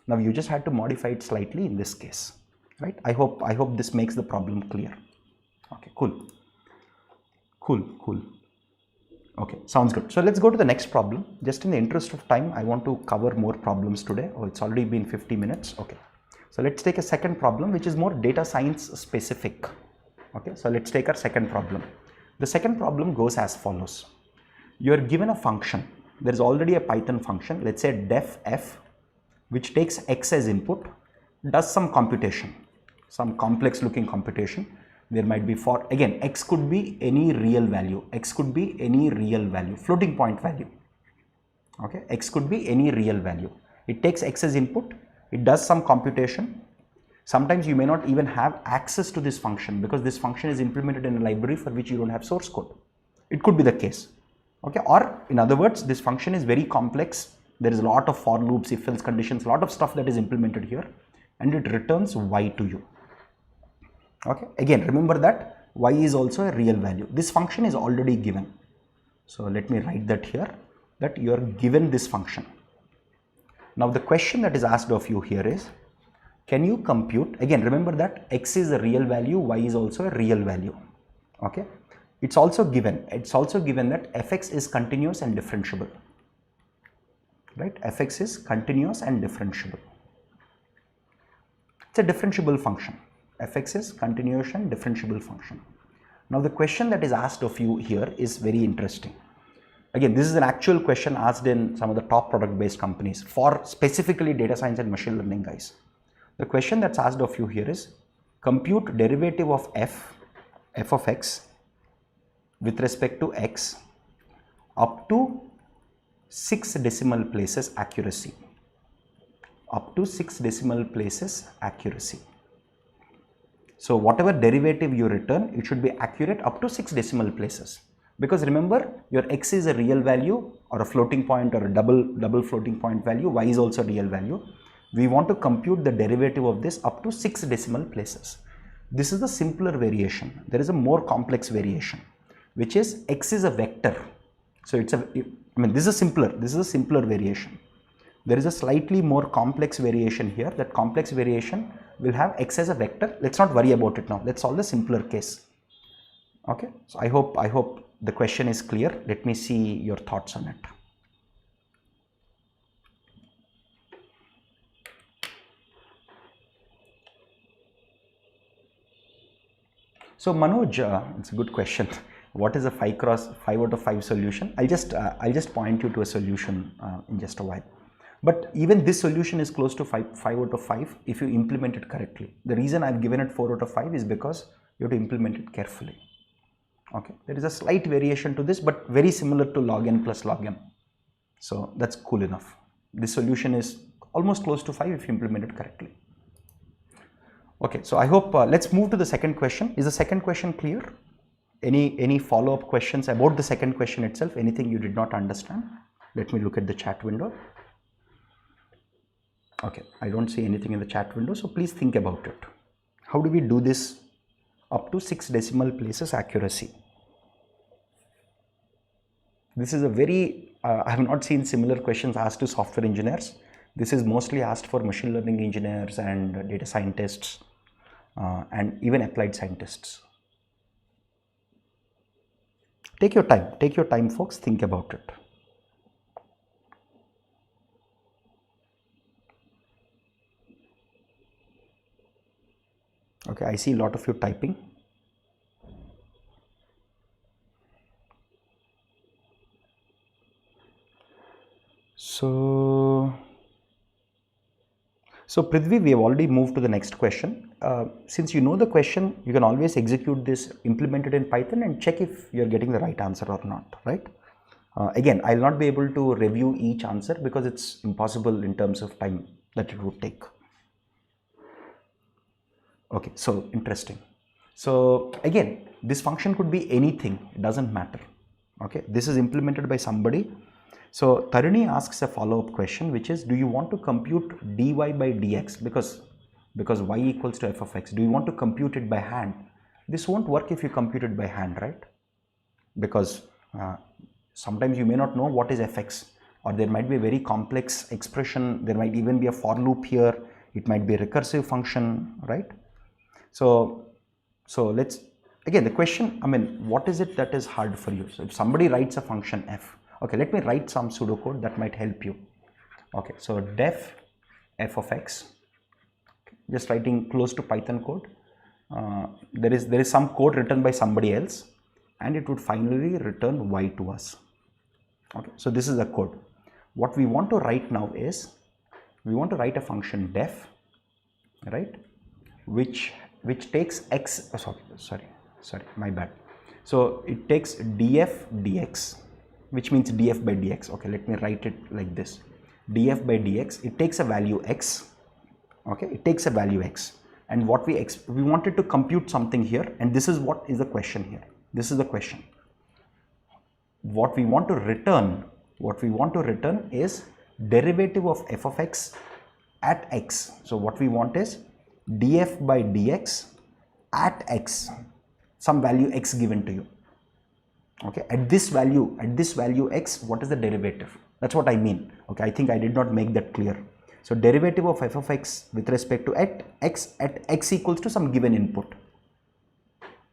Now you just had to modify it slightly in this case, right? I hope this makes the problem clear. Okay, cool. Okay, sounds good. So let's go to the next problem. Just in the interest of time, I want to cover more problems today. Oh, it's already been 50 minutes. Okay. So let's take a second problem, which is more data science specific. Okay, so let's take our second problem. The second problem goes as follows. You are given a function. There is already a Python function, let's say def, which takes x as input, does some computation, some complex looking computation. There might be again, x could be any real value. X could be any real value, floating point value. Okay, x could be any real value. It takes x as input. It does some computation. Sometimes you may not even have access to this function because this function is implemented in a library for which you don't have source code. It could be the case. Okay, or in other words, this function is very complex. There is a lot of for loops, if else conditions, a lot of stuff that is implemented here, and it returns y to you. Okay, again, remember that y is also a real value. This function is already given. So let me write that here, that you are given this function. Now the question that is asked of you here is, can you compute, again remember that x is a real value, y is also a real value. Okay, it's also given that fx is continuous and differentiable, right? Fx is continuous and differentiable. It's a differentiable function. Fx is continuous and differentiable function. Now the question that is asked of you here is very interesting. Again, this is an actual question asked in some of the top product based companies for specifically data science and machine learning guys. The question that's asked of you here is, compute derivative of f of x with respect to x up to 6 decimal places accuracy. Up to 6 decimal places accuracy. So whatever derivative you return, it should be accurate up to 6 decimal places. Because remember, your x is a real value or a floating point or a double floating point value, y is also a real value. We want to compute the derivative of this up to 6 decimal places. This is the simpler variation. There is a more complex variation, which is x is a vector. So this is a simpler variation. There is a slightly more complex variation here. That complex variation will have x as a vector. Let's not worry about it now. Let's solve the simpler case. Okay, so I hope the question is clear. Let me see your thoughts on it. So Manoj, it's a good question. What is a 5 out of 5 solution? I'll just point you to a solution in just a while. But even this solution is close to 5 out of 5 if you implement it correctly. The reason I've given it 4 out of 5 is because you have to implement it carefully. Okay, there is a slight variation to this, but very similar to log n plus log m. So that's cool enough. This solution is almost close to 5 if you implement it correctly. Okay, so I hope, let's move to the second question. Is the second question clear? Any follow-up questions about the second question itself? Anything you did not understand? Let me look at the chat window. Okay, I don't see anything in the chat window, so please think about it. How do we do this up to 6 decimal places accuracy? This is a very, I have not seen similar questions asked to software engineers. This is mostly asked for machine learning engineers and data scientists and even applied scientists. Take your time folks, think about it. Okay, I see a lot of you typing. So Prithvi, we have already moved to the next question. Since you know the question, you can always execute this, implement it in Python and check if you're getting the right answer or not, right? Again, I'll not be able to review each answer because it's impossible in terms of time that it would take. Okay, so interesting. So again, this function could be anything, it doesn't matter. Okay, this is implemented by somebody. So Tarini asks a follow-up question, which is, do you want to compute dy by dx because y equals to f of x? Do you want to compute it by hand? This won't work if you compute it by hand, right? Because sometimes you may not know what is fx, or there might be a very complex expression. There might even be a for loop here. It might be a recursive function, right? So let's, again, the question, I mean, what is it that is hard for you? So if somebody writes a function f, okay, let me write some pseudocode that might help you. Okay, so def f of x, just writing close to Python code. There is some code written by somebody else, and it would finally return y to us. Okay, so this is the code. What we want to write now is, we want to write a function def, right, which takes x, sorry, my bad. So it takes df dx, which means df by dx. Okay, let me write it like this. Df by dx, it takes a value x. Okay, it takes a value x, and what we wanted to compute something here, and this is what is the question here. This is the question. What we want to return is derivative of f of x at x. So what we want is df by dx at x, some value x given to you. Okay, at this value x, what is the derivative? That's what I mean. Okay, I think I did not make that clear. So derivative of f of x with respect to at x equals to some given input.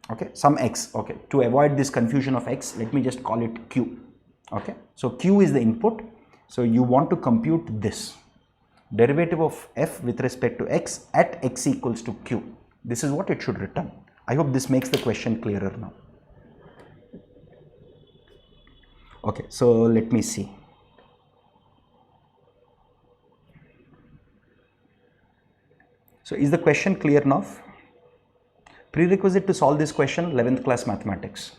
Okay, some x. Okay, to avoid this confusion of x, let me just call it q. Okay, so q is the input. So you want to compute this derivative of f with respect to x at x equals to q. This is what it should return. I hope this makes the question clearer now. Okay, so let me see. So is the question clear now? Prerequisite to solve this question, 11th class mathematics.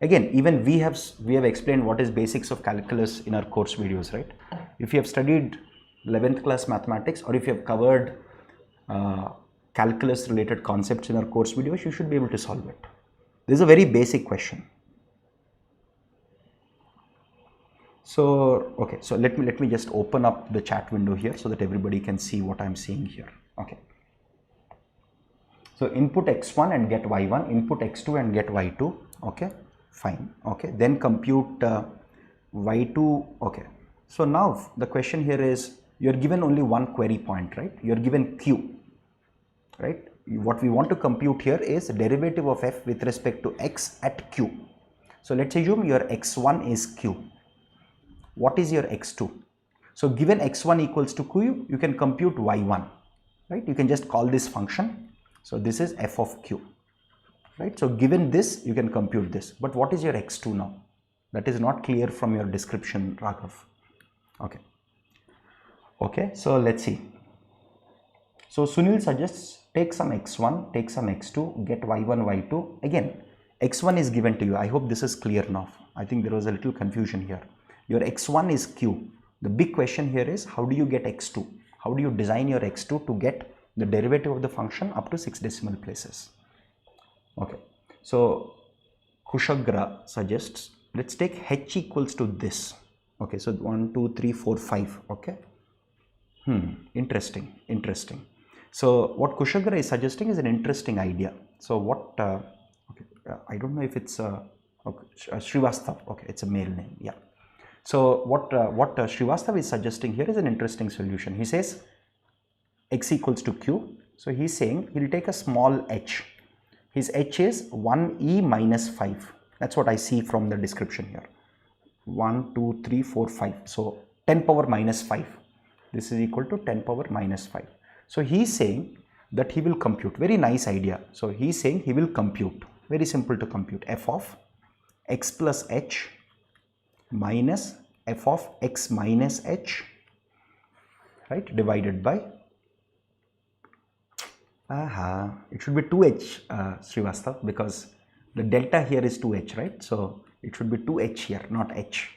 Again, even we have explained what is basics of calculus in our course videos, right? If you have studied 11th class mathematics, or if you have covered calculus related concepts in our course videos, you should be able to solve it. This is a very basic question. So okay, so let me just open up the chat window here so that everybody can see what I'm seeing here. Okay, so input x1 and get y1, input x2 and get y2. Okay, fine. Okay, then compute y2. Okay, so now the question here is, you're given only one query point, right? You're given q, right? What we want to compute here is derivative of f with respect to x at q. So let's assume your x1 is q. What is your x2? So given x1 equals to q, you can compute y1, right? You can just call this function. So this is f of q, right? So given this, you can compute this. But what is your x2 now? That is not clear from your description, Raghav. Okay. Okay, so let's see. So Sunil suggests take some x1, take some x2, get y1, y2. Again, x1 is given to you. I hope this is clear now. I think there was a little confusion here. Your x1 is q. The big question here is, how do you get x2? How do you design your x2 to get the derivative of the function up to 6 decimal places? Okay, so Kushagra suggests, let's take h equals to this. Okay, so 1, 2, 3, 4, 5. Okay. Interesting. So what Kushagra is suggesting is an interesting idea. So what, I don't know if it's Srivastav. Okay, it's a male name. Yeah. So what Srivastav is suggesting here is an interesting solution. He says x equals to q. So he's saying he'll take a small h. His h is 1e minus 5. That's what I see from the description here. 1, 2, 3, 4, 5. So 10 power minus 5. This is equal to 10 power minus 5. So he's saying that he will compute. Very nice idea. So he's saying he will compute. Very simple to compute. F of x plus h minus f of x minus h, right, divided by, it should be 2h, Srivastav, because the delta here is 2h, right? So it should be 2h here, not h.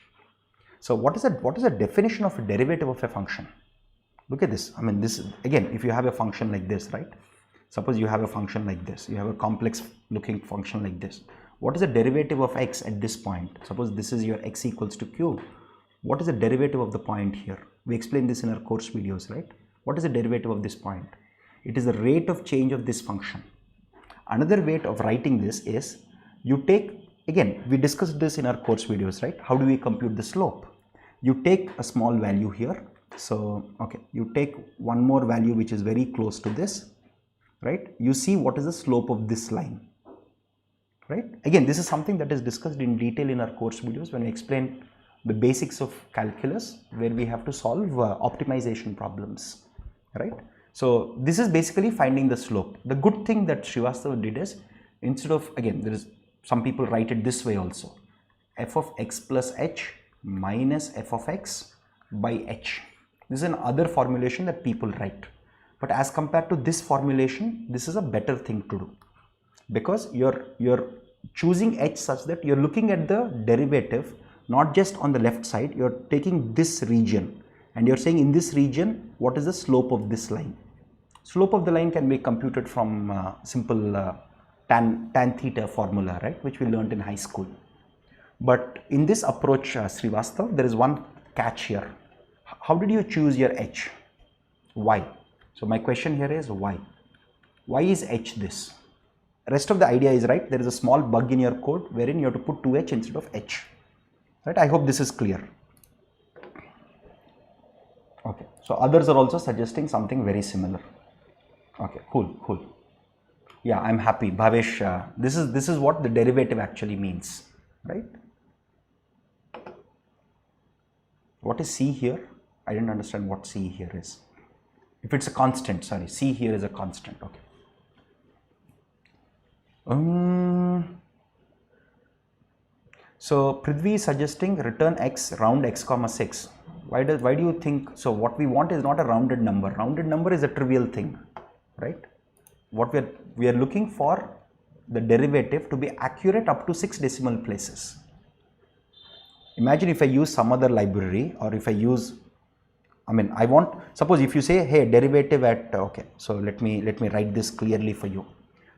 So what is the definition of a derivative of a function? Look at this. I mean, this again, if you have a function like this, right? Suppose you have a function like this, you have a complex looking function like this. What is the derivative of x at this point? Suppose this is your x equals to q. What is the derivative of the point here? We explained this in our course videos, right? What is the derivative of this point? It is the rate of change of this function. Another way of writing this is, you take, again, we discussed this in our course videos, right? How do we compute the slope? You take a small value here. So, okay, you take one more value which is very close to this, right? You see what is the slope of this line, right? Again, this is something that is discussed in detail in our course videos when we explain the basics of calculus, where we have to solve optimization problems, right? So this is basically finding the slope. The good thing that Srivastav did is, instead of, again, there is some people write it this way also, f of x plus h minus f of x by h. This is another formulation that people write. But as compared to this formulation, this is a better thing to do, because you're choosing h such that you're looking at the derivative not just on the left side, you're taking this region and you're saying in this region what is the slope of this line. Slope of the line can be computed from simple tan theta formula, right, which we learned in high school. But in this approach, Srivastav, there is one catch here. How did you choose your h? Why? So my question here is why? Why is h this? Rest of the idea is right. There is a small bug in your code wherein you have to put 2h instead of h. Right? I hope this is clear. Okay. So others are also suggesting something very similar. Okay. Cool. Yeah, I'm happy. Bhavesh, this is what the derivative actually means, right? What is c here? I didn't understand what c here is. If it's a constant, sorry, c here is a constant. Okay. So Prithvi is suggesting return x, round x comma 6. Why do you think so? What we want is not a rounded number. Rounded number is a trivial thing, right? What we are looking for the derivative to be accurate up to 6 decimal places. Imagine if I use some other library, or if I use, suppose if you say, hey, derivative at, okay, so let me write this clearly for you.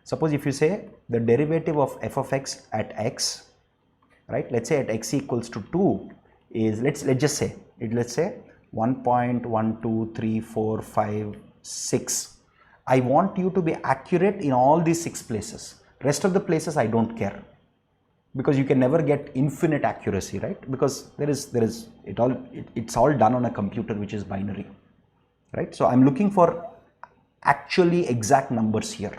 Suppose if you say the derivative of f of x at x, right, let's say at x equals to 2 is, let's just say 1.12345 I want you to be accurate in all these 6 places. Rest of the places I don't care, because you can never get infinite accuracy, right? Because it's all done on a computer which is binary, right? So I'm looking for actually exact numbers here.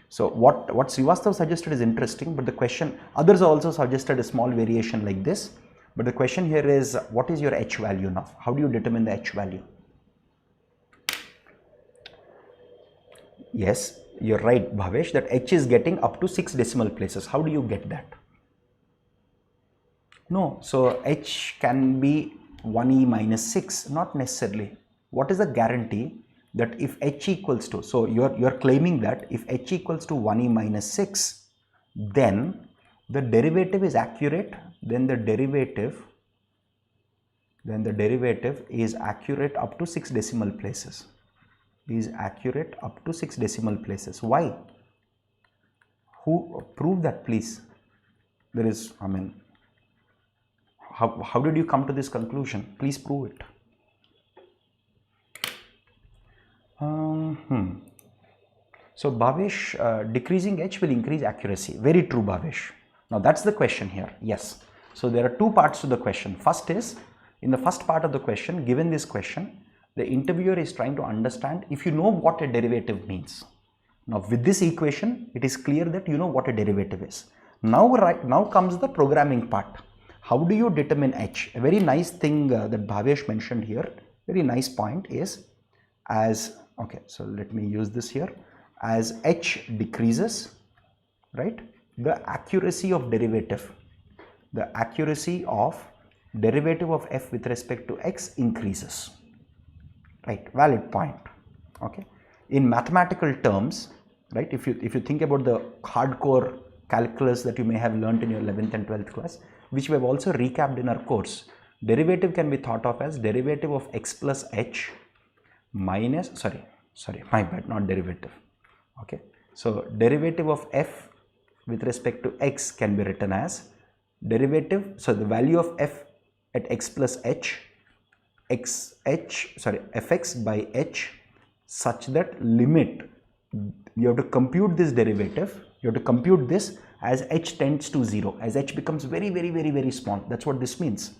So what Srivastav suggested is interesting, but the question, others also suggested a small variation like this, but the question here is, what is your h value now? How do you determine the h value? Yes, you're right, Bhavesh, that h is getting up to 6 decimal places. How do you get that? No, so h can be 1e minus 6, not necessarily. What is the guarantee that if h equals to, so you're claiming that if h equals to 1e minus 6, then the derivative is accurate, then the derivative is accurate up to 6 decimal places. Is accurate up to 6 decimal places. Why? Who prove that, please? There is, I mean, how did you come to this conclusion? Please prove it. So Bhavesh, decreasing h will increase accuracy. Very true, Bhavesh. Now that's the question here. Yes. So there are two parts to the question. First is, in the first part of the question, given this question, the interviewer is trying to understand if you know what a derivative means. Now with this equation, it is clear that you know what a derivative is. Now comes the programming part. How do you determine h? A very nice thing that Bhavesh mentioned here, very nice point is, as, okay, so let me use this here, as h decreases, right, the accuracy of derivative of f with respect to x increases, right? Valid point. Okay, in mathematical terms, right, if you think about the hardcore calculus that you may have learnt in your 11th and 12th class, which we have also recapped in our course, derivative can be thought of as derivative of x plus h minus, sorry, my bad, not derivative. Okay, so derivative of f with respect to x can be written as derivative, so the value of f at x plus h, fx by h, such that limit, you have to compute this derivative, you have to compute this as h tends to 0, as h becomes very, very, very, very small. That's what this means.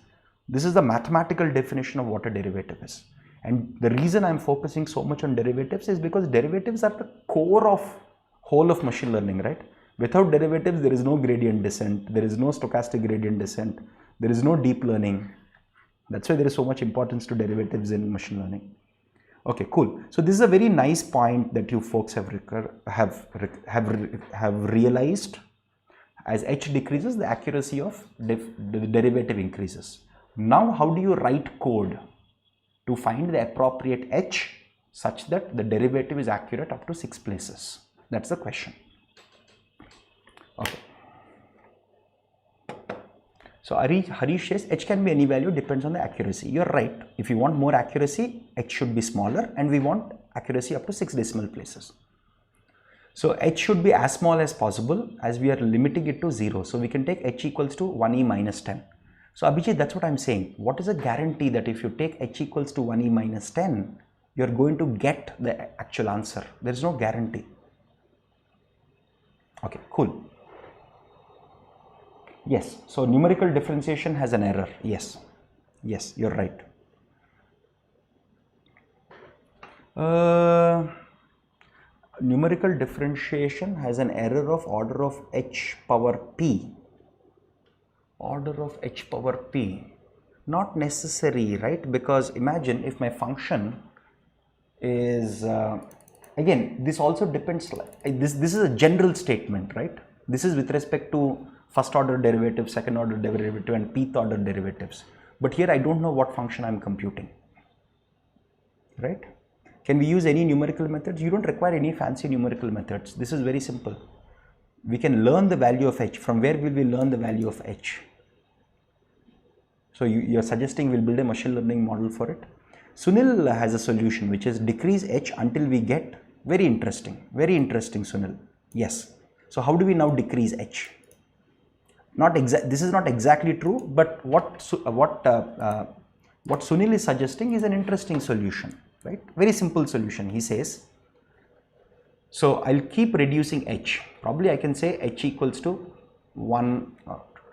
This is the mathematical definition of what a derivative is. And the reason I'm focusing so much on derivatives is because derivatives are the core of whole of machine learning, right? Without derivatives, there is no gradient descent, there is no stochastic gradient descent, there is no deep learning. That's why there is so much importance to derivatives in machine learning. Okay, cool. So this is a very nice point that you folks have realized. As h decreases, the accuracy of the derivative increases. Now, how do you write code to find the appropriate h such that the derivative is accurate up to 6 places? That's the question. Okay. So Harish says h can be any value, depends on the accuracy. You're right. If you want more accuracy, h should be smaller, and we want accuracy up to 6 decimal places. So h should be as small as possible, as we are limiting it to 0. So we can take h equals to 1e minus 10. So Abhijit, that's what I'm saying. What is a guarantee that if you take h equals to 1e minus 10, you're going to get the actual answer? There is no guarantee. Okay, cool. Yes, so numerical differentiation has an error. Yes, yes, you're right. Numerical differentiation has an error of order of h power p. Order of h power p. Not necessary, right? Because imagine if my function is, again, this also depends, this is a general statement, right? This is with respect to first order derivative, second order derivative, and pth order derivatives. But here I don't know what function I'm computing, right? Can we use any numerical methods? You don't require any fancy numerical methods. This is very simple. We can learn the value of h. From where will we learn the value of h? So you're suggesting we'll build a machine learning model for it. Sunil has a solution which is decrease h until we get, very interesting Sunil. Yes. So how do we now decrease h? This is not exactly true, but what Sunil is suggesting is an interesting solution, right? Very simple solution. He says, so I'll keep reducing h. Probably I can say h equals to 1,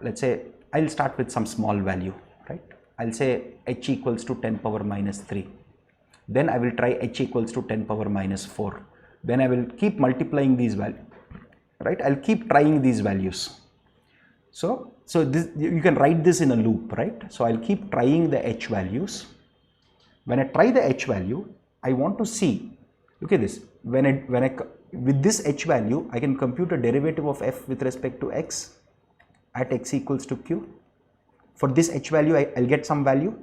let's say I'll start with some small value, right? I'll say h equals to 10 power minus 3. Then I will try h equals to 10 power minus 4. Then I will keep multiplying these values, right? I'll keep trying these values. So this, you can write this in a loop, right? So I'll keep trying the h values. When I try the h value, I want to see, look at this, with this h value, I can compute a derivative of f with respect to x at x equals to q. For this h value, I'll get some value.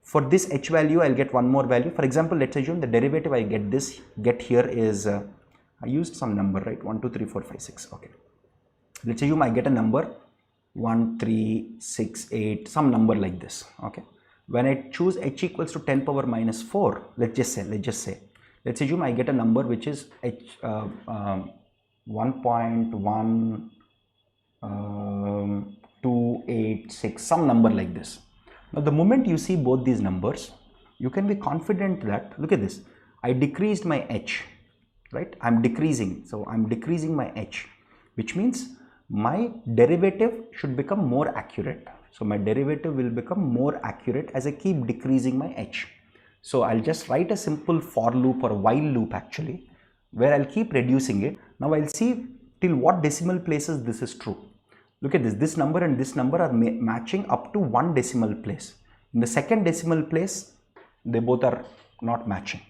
For this h value, I'll get one more value. For example, let's assume the derivative I get here is, I used some number, right? 1, 2, 3, 4, 5, 6. Okay. Let's assume I get a number 1, 3, 6, 8, some number like this. Okay. When I choose h equals to 10 power minus 4, let's assume I get a number which is 1.1286, some number like this. Now the moment you see both these numbers, you can be confident that, look at this, I decreased my h, right? I'm decreasing, so I'm decreasing my h, which means my derivative should become more accurate. So my derivative will become more accurate as I keep decreasing my h. So I'll just write a simple for loop or while loop actually, where I'll keep reducing it. Now I'll see till what decimal places this is true. Look at this, this number and this number are matching up to 1 decimal place. In the second decimal place, they both are not matching,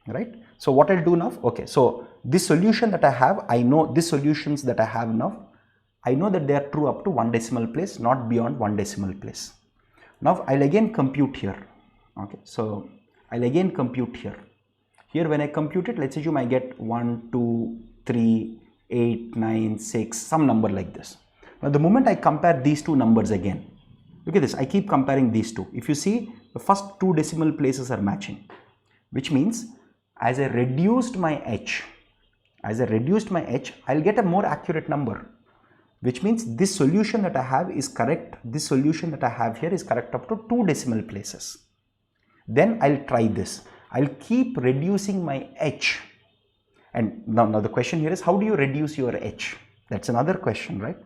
right? So what I'll do now, okay, so this solution that I have, I know these solutions that I have now, I know that they are true up to 1 decimal place, not beyond 1 decimal place. Now I'll again compute here. Okay, so I'll again compute here. Here when I compute it, let's assume I get 1, 2, 3, 8, 9, 6, some number like this. Now the moment I compare these two numbers again, look at this, I keep comparing these two. If you see, the first 2 decimal places are matching, which means as I reduced my h, I'll get a more accurate number, which means this solution that I have is correct. This solution that I have here is correct up to 2 decimal places. Then I'll try this. I'll keep reducing my h. And now the question here is, how do you reduce your h? That's another question, right?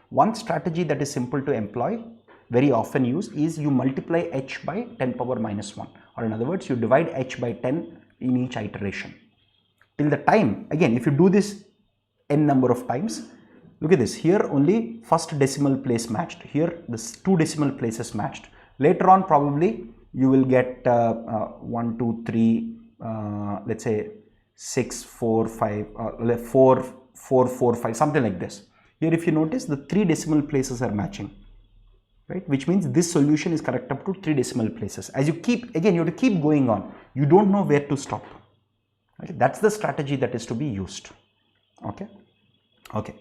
One strategy that is simple to employ, very often used, is you multiply h by 10 power minus 1. Or in other words, you divide h by 10 in each iteration. Till the time, again, if you do this n number of times, look at this, here only first decimal place matched, here this 2 decimal places matched. Later on probably you will get 1, 2, 3, let's say 6, 4, 5, 4, 4, 4, 5, something like this. Here if you notice, the 3 decimal places are matching, right? Which means this solution is correct up to 3 decimal places. As you keep, again, you have to keep going on. You don't know where to stop. Okay? That's the strategy that is to be used. Okay. Okay.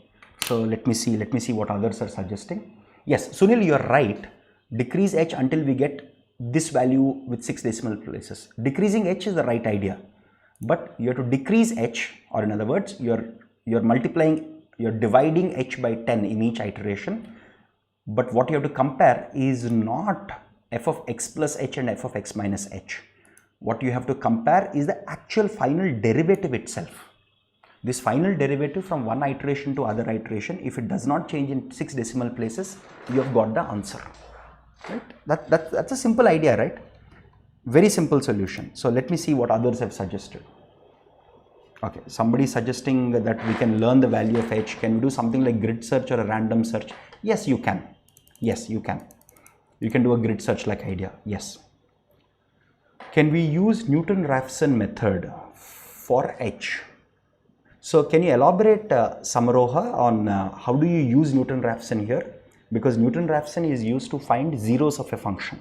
So let me see what others are suggesting. Yes, Sunil, you are right. Decrease h until we get this value with 6 decimal places. Decreasing h is the right idea, but you have to decrease h, or in other words, you're multiplying, you're dividing h by 10 in each iteration. But what you have to compare is not f of x plus h and f of x minus h. What you have to compare is the actual final derivative itself. This final derivative from one iteration to other iteration, if it does not change in 6 decimal places, you have got the answer. Right? That's a simple idea, right? Very simple solution. So let me see what others have suggested. Okay, somebody is suggesting that we can learn the value of h. Can we do something like grid search or a random search? Yes, you can. Yes, you can. You can do a grid search like idea. Yes. Can we use Newton-Raphson method for h? So can you elaborate, Samaroha, on how do you use Newton-Raphson here? Because Newton-Raphson is used to find zeros of a function.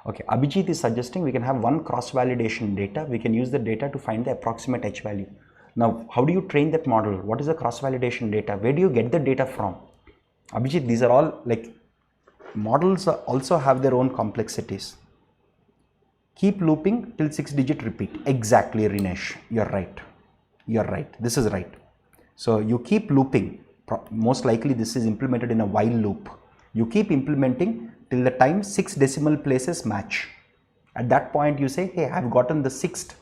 Okay, Abhijit is suggesting we can have one cross-validation data. We can use the data to find the approximate h value. Now, how do you train that model? What is the cross-validation data? Where do you get the data from? Abhijit, these are all like, models also have their own complexities. Keep looping till 6-digit repeat. Exactly, Rinesh. You're right. You're right. This is right. So you keep looping. Most likely this is implemented in a while loop. You keep implementing till the time 6 decimal places match. At that point you say, hey, I've gotten the 6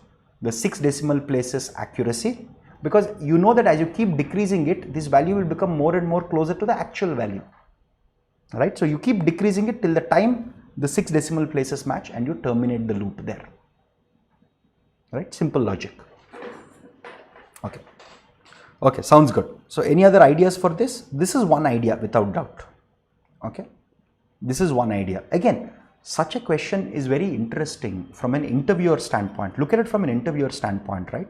decimal places accuracy, because you know that as you keep decreasing it, this value will become more and more closer to the actual value. Right? So you keep decreasing it till the time the 6 decimal places match and you terminate the loop there. Right? Simple logic. Okay. Okay, sounds good. So any other ideas for this? This is one idea without doubt. Okay. This is one idea. Again, such a question is very interesting from an interviewer standpoint. Look at it from an interviewer standpoint, right?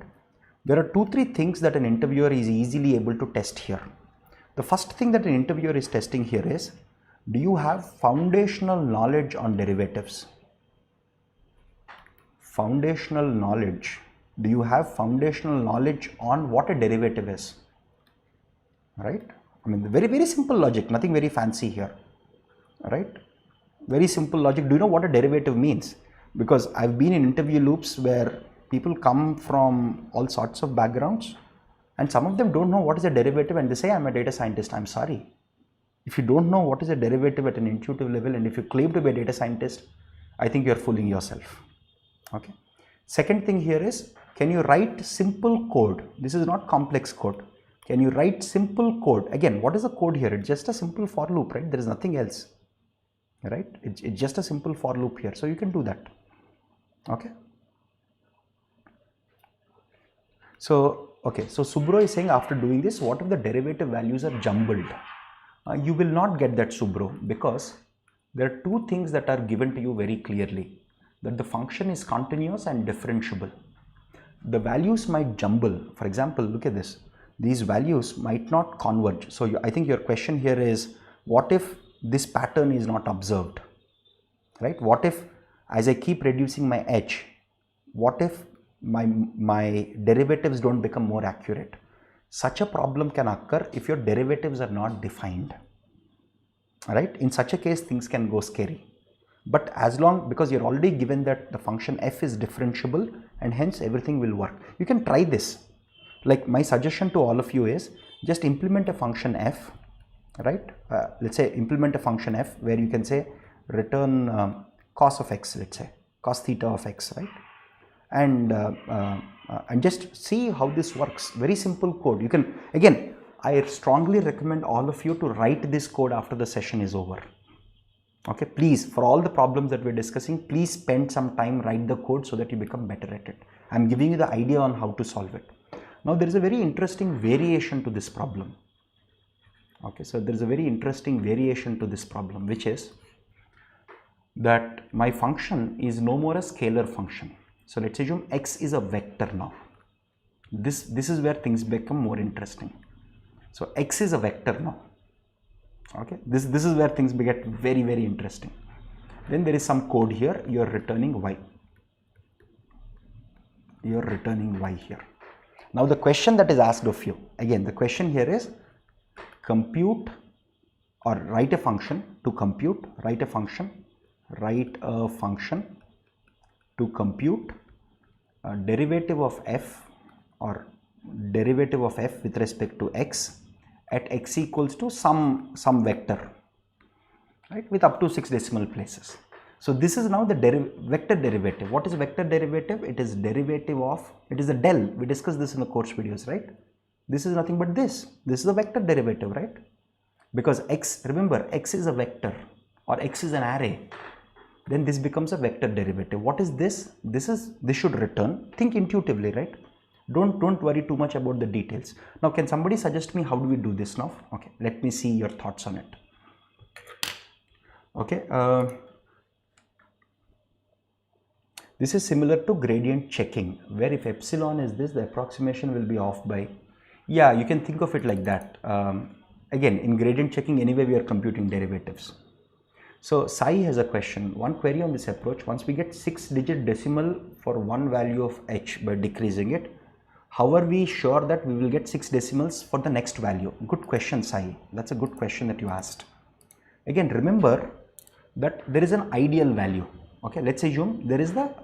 There are 2-3 things that an interviewer is easily able to test here. The first thing that an interviewer is testing here is, do you have foundational knowledge on derivatives? Foundational knowledge. Do you have foundational knowledge on what a derivative is? Right? I mean, very simple logic, nothing very fancy here, right? Very simple logic. Do you know what a derivative means? Because I've been in interview loops where people come from all sorts of backgrounds and some of them don't know what is a derivative and they say, I'm a data scientist. I'm sorry. If you don't know what is a derivative at an intuitive level and if you claim to be a data scientist, I think you're fooling yourself. Okay. Second thing here is, can you write simple code? This is not complex code. Can you write simple code? Again, what is the code here? It's just a simple for loop, right? There is nothing else, right? It's just a simple for loop here. So you can do that. Okay. So Subro is saying after doing this, what if the derivative values are jumbled? You will not get that, Subro, because there are two things that are given to you very clearly, that the function is continuous and differentiable. The values might jumble. For example, look at this. These values might not converge. So I think your question here is, what if this pattern is not observed, right? What if as I keep reducing my h, what if my derivatives don't become more accurate? Such a problem can occur if your derivatives are not defined, right? In such a case, things can go scary. But as long, because you're already given that the function f is differentiable and hence everything will work. You can try this. Like my suggestion to all of you is just implement a function f, right? Let's say implement a function f where you can say return cos of x, let's say cos theta of x, right? And just see how this works. Very simple code. You can, again, I strongly recommend all of you to write this code after the session is over. Okay, please, for all the problems that we're discussing, please spend some time, write the code so that you become better at it. I'm giving you the idea on how to solve it. Now there is a very interesting variation to this problem. Okay, so there is a very interesting variation to this problem, which is that my function is no more a scalar function. So let's assume x is a vector now. This is where things become more interesting. So x is a vector now. Okay, this is where things get very interesting. Then there is some code here. You are returning y. You are returning y here. Now the question that is asked of you, again the question here is compute or write a function to compute, write a function to compute derivative of f or derivative of f with respect to x at x equals to some vector, right, with up to 6 decimal places. So this is now the vector derivative. What is vector derivative? It is derivative of, it is a del. We discussed this in the course videos, right? This is nothing but this. This is a vector derivative, right? Because x, remember, x is a vector or x is an array. Then this becomes a vector derivative. What is this? This should return. Think intuitively, right? Don't worry too much about the details. Now, can somebody suggest me how do we do this now? Okay, let me see your thoughts on it. Okay, this is similar to gradient checking, where if epsilon is this, the approximation will be off by, yeah, you can think of it like that. Again, in gradient checking, anyway, we are computing derivatives. So Sai has a question. One query on this approach: once we get 6-digit decimal for one value of h by decreasing it, how are we sure that we will get 6 decimals for the next value? Good question, Sai. That's a good question that you asked. Again, remember that there is an ideal value. Okay, let's assume there is a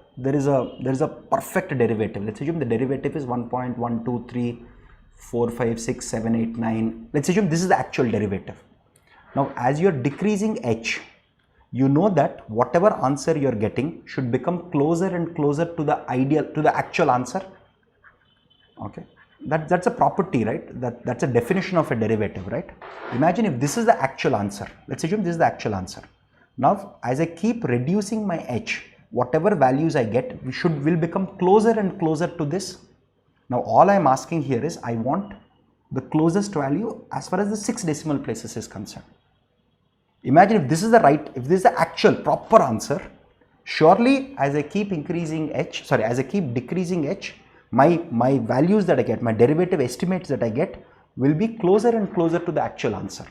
perfect derivative. Let's assume the derivative is 1.123456789. Let's assume this is the actual derivative. Now, as you are decreasing h, you know that whatever answer you are getting should become closer and closer to the actual answer. Okay, that's a property, right? That's a definition of a derivative, right? Imagine if this is the actual answer. Let's assume this is the actual answer. Now, as I keep reducing my h, whatever values I get will become closer and closer to this. Now, all I am asking here is I want the closest value as far as the 6 decimal places is concerned. Imagine if this is the actual proper answer, surely as I keep decreasing h, my values that I get, my derivative estimates that I get will be closer and closer to the actual answer.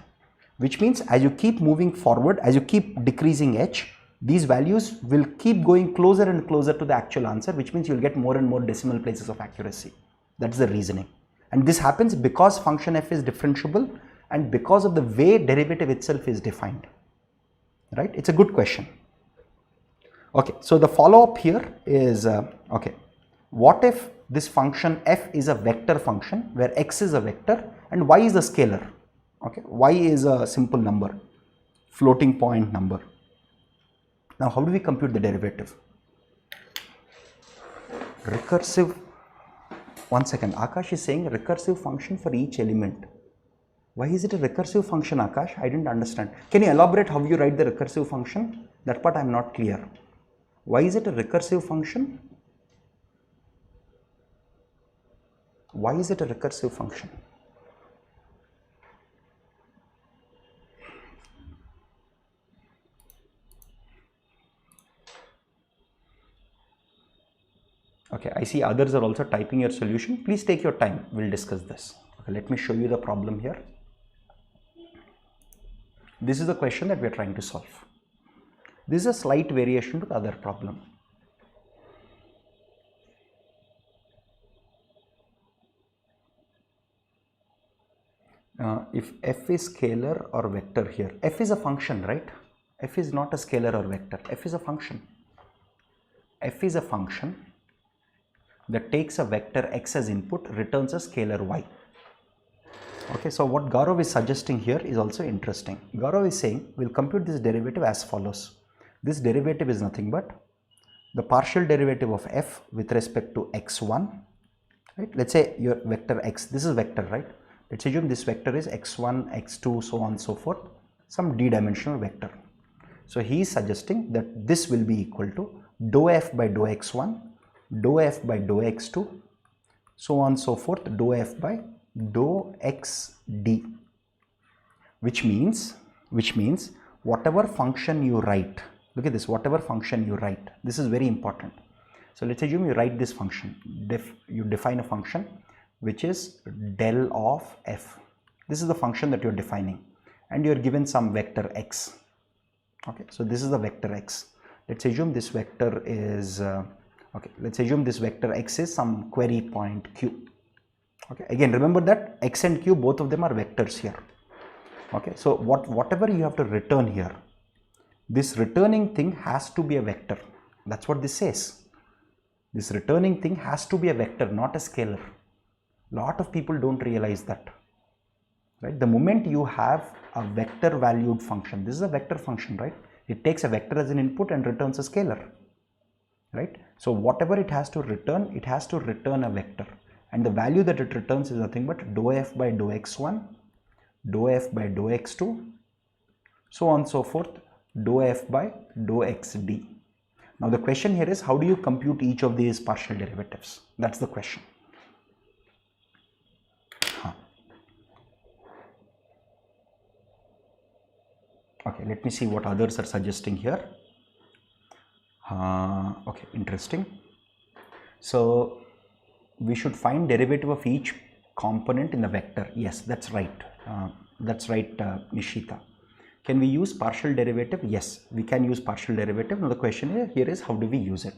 Which means as you keep moving forward, as you keep decreasing h, these values will keep going closer and closer to the actual answer, which means you'll get more and more decimal places of accuracy. That's the reasoning. And this happens because function f is differentiable and because of the way derivative itself is defined, right? It's a good question. Okay, so the follow up here is, okay, what if this function f is a vector function where x is a vector and y is a scalar? Okay, y is a simple number, floating point number. Now how do we compute the derivative? Recursive, one second, Akash is saying recursive function for each element. Why is it a recursive function, Akash? I didn't understand. Can you elaborate how you write the recursive function? That part I am not clear. Why is it a recursive function? Why is it a recursive function? Okay, I see others are also typing your solution. Please take your time. We'll discuss this. Okay, let me show you the problem here. This is the question that we are trying to solve. This is a slight variation to the other problem. If f is scalar or vector here, f is a function, right? F is not a scalar or vector. F is a function. F is a function that takes a vector x as input, returns a scalar y. Okay, so what Gaurav is suggesting here is also interesting. Gaurav is saying we'll compute this derivative as follows. This derivative is nothing but the partial derivative of f with respect to x1, right? Let's say your vector x, this is vector, right? Let's assume this vector is x1, x2, so on and so forth, some d-dimensional vector. So he is suggesting that this will be equal to dou f by dou x1, dou f by dou x2, so on and so forth, dou f by dou xd, which means whatever function you write, look at this, whatever function you write, this is very important. So let's assume you write this function, you define a function which is del of f. This is the function that you're defining and you're given some vector x. Okay, so this is the vector x. Let's assume this vector is okay, let's assume this vector x is some query point q. Okay, again remember that x and q, both of them are vectors here. Okay, so whatever you have to return here, this returning thing has to be a vector. That's what this says. This returning thing has to be a vector, not a scalar. Lot of people don't realize that, right? The moment you have a vector valued function, this is a vector function, right? It takes a vector as an input and returns a scalar, right? So whatever it has to return a vector, and the value that it returns is nothing but dou f by dou x1, dou f by dou x2, so on and so forth, dou f by dou xd. Now the question here is, how do you compute each of these partial derivatives? That's the question. Okay, let me see what others are suggesting here. Okay, interesting. So we should find derivative of each component in the vector. Yes, that's right. Nishita. Can we use partial derivative? Yes, we can use partial derivative. Now the question here is, how do we use it?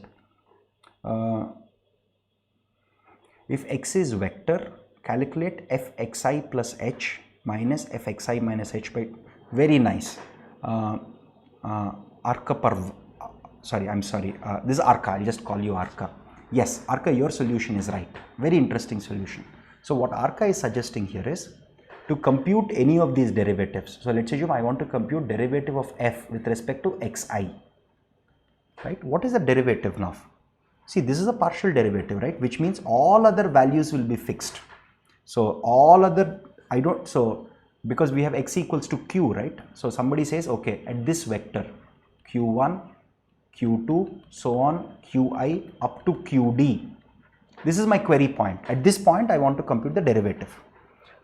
If x is vector, calculate fxi plus h minus fxi minus h by, very nice. Arka Parv, this is Arka, I'll just call you Arka. Yes, Arka, your solution is right. Very interesting solution. So what Arka is suggesting here is to compute any of these derivatives. So let's assume I want to compute derivative of f with respect to xi, right? What is the derivative now? See, this is a partial derivative, right? Which means all other values will be fixed. So all other, because we have x equals to q, right? So somebody says, okay, at this vector q1, q2, so on, qi up to qd, this is my query point. At this point I want to compute the derivative.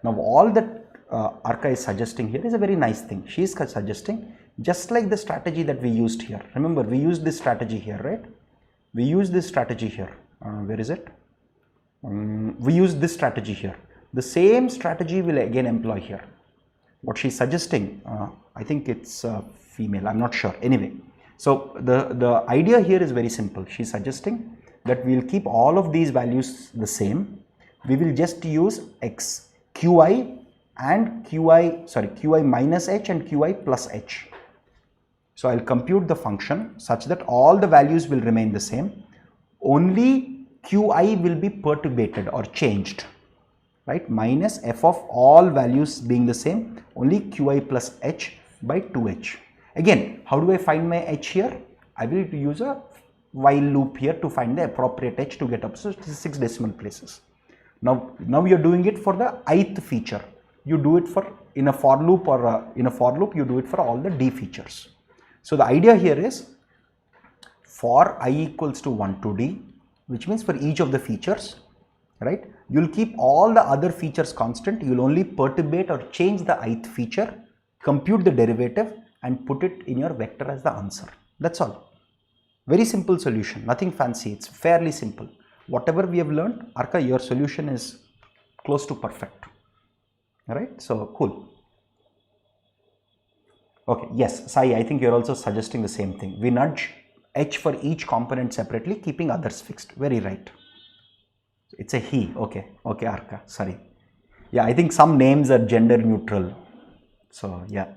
Now all that Arka is suggesting here is a very nice thing. She is suggesting just like the strategy that we used here. Remember, we used this strategy here, right? We used this strategy here. Where is it? We used this strategy here. The same strategy will again employ here. What she's suggesting, I think it's female, I'm not sure. Anyway, so the idea here is very simple. She's suggesting that we'll keep all of these values the same. We will just use qi and qi minus h and qi plus h. So I'll compute the function such that all the values will remain the same. Only qi will be perturbated or changed, right? Minus f of all values being the same, only qi plus h by 2h. Again, how do I find my h here? I will use a while loop here to find the appropriate h to get up to 6 decimal places. Now you're doing it for the ith feature. You do it for in a for loop, or in a for loop you do it for all the d features. So the idea here is for I equals to 1 to d, which means for each of the features, right? You'll keep all the other features constant. You'll only perturbate or change the ith feature, compute the derivative and put it in your vector as the answer. That's all. Very simple solution, nothing fancy. It's fairly simple. Whatever we have learned, Arka, your solution is close to perfect. All right, so cool. Okay, yes, Sai, I think you're also suggesting the same thing. We nudge h for each component separately, keeping others fixed. Very right. It's a he. Okay, okay, Arka, sorry. Yeah, I think some names are gender neutral. So yeah,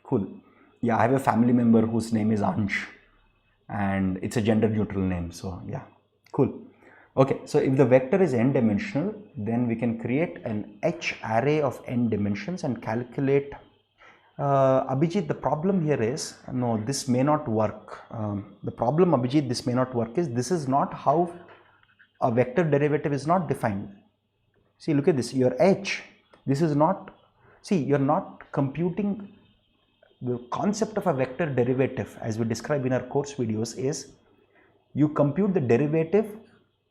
cool. Yeah, I have a family member whose name is Ansh and it's a gender neutral name. So yeah, cool. Okay, so if the vector is n dimensional, then we can create an h array of n dimensions and calculate. Abhijit, the problem here is, no, this may not work. The problem, Abhijit, this may not work is this is not how a vector derivative is not defined. See, look at this, your h, this is not, see, you're not computing. The concept of a vector derivative, as we describe in our course videos, is you compute the derivative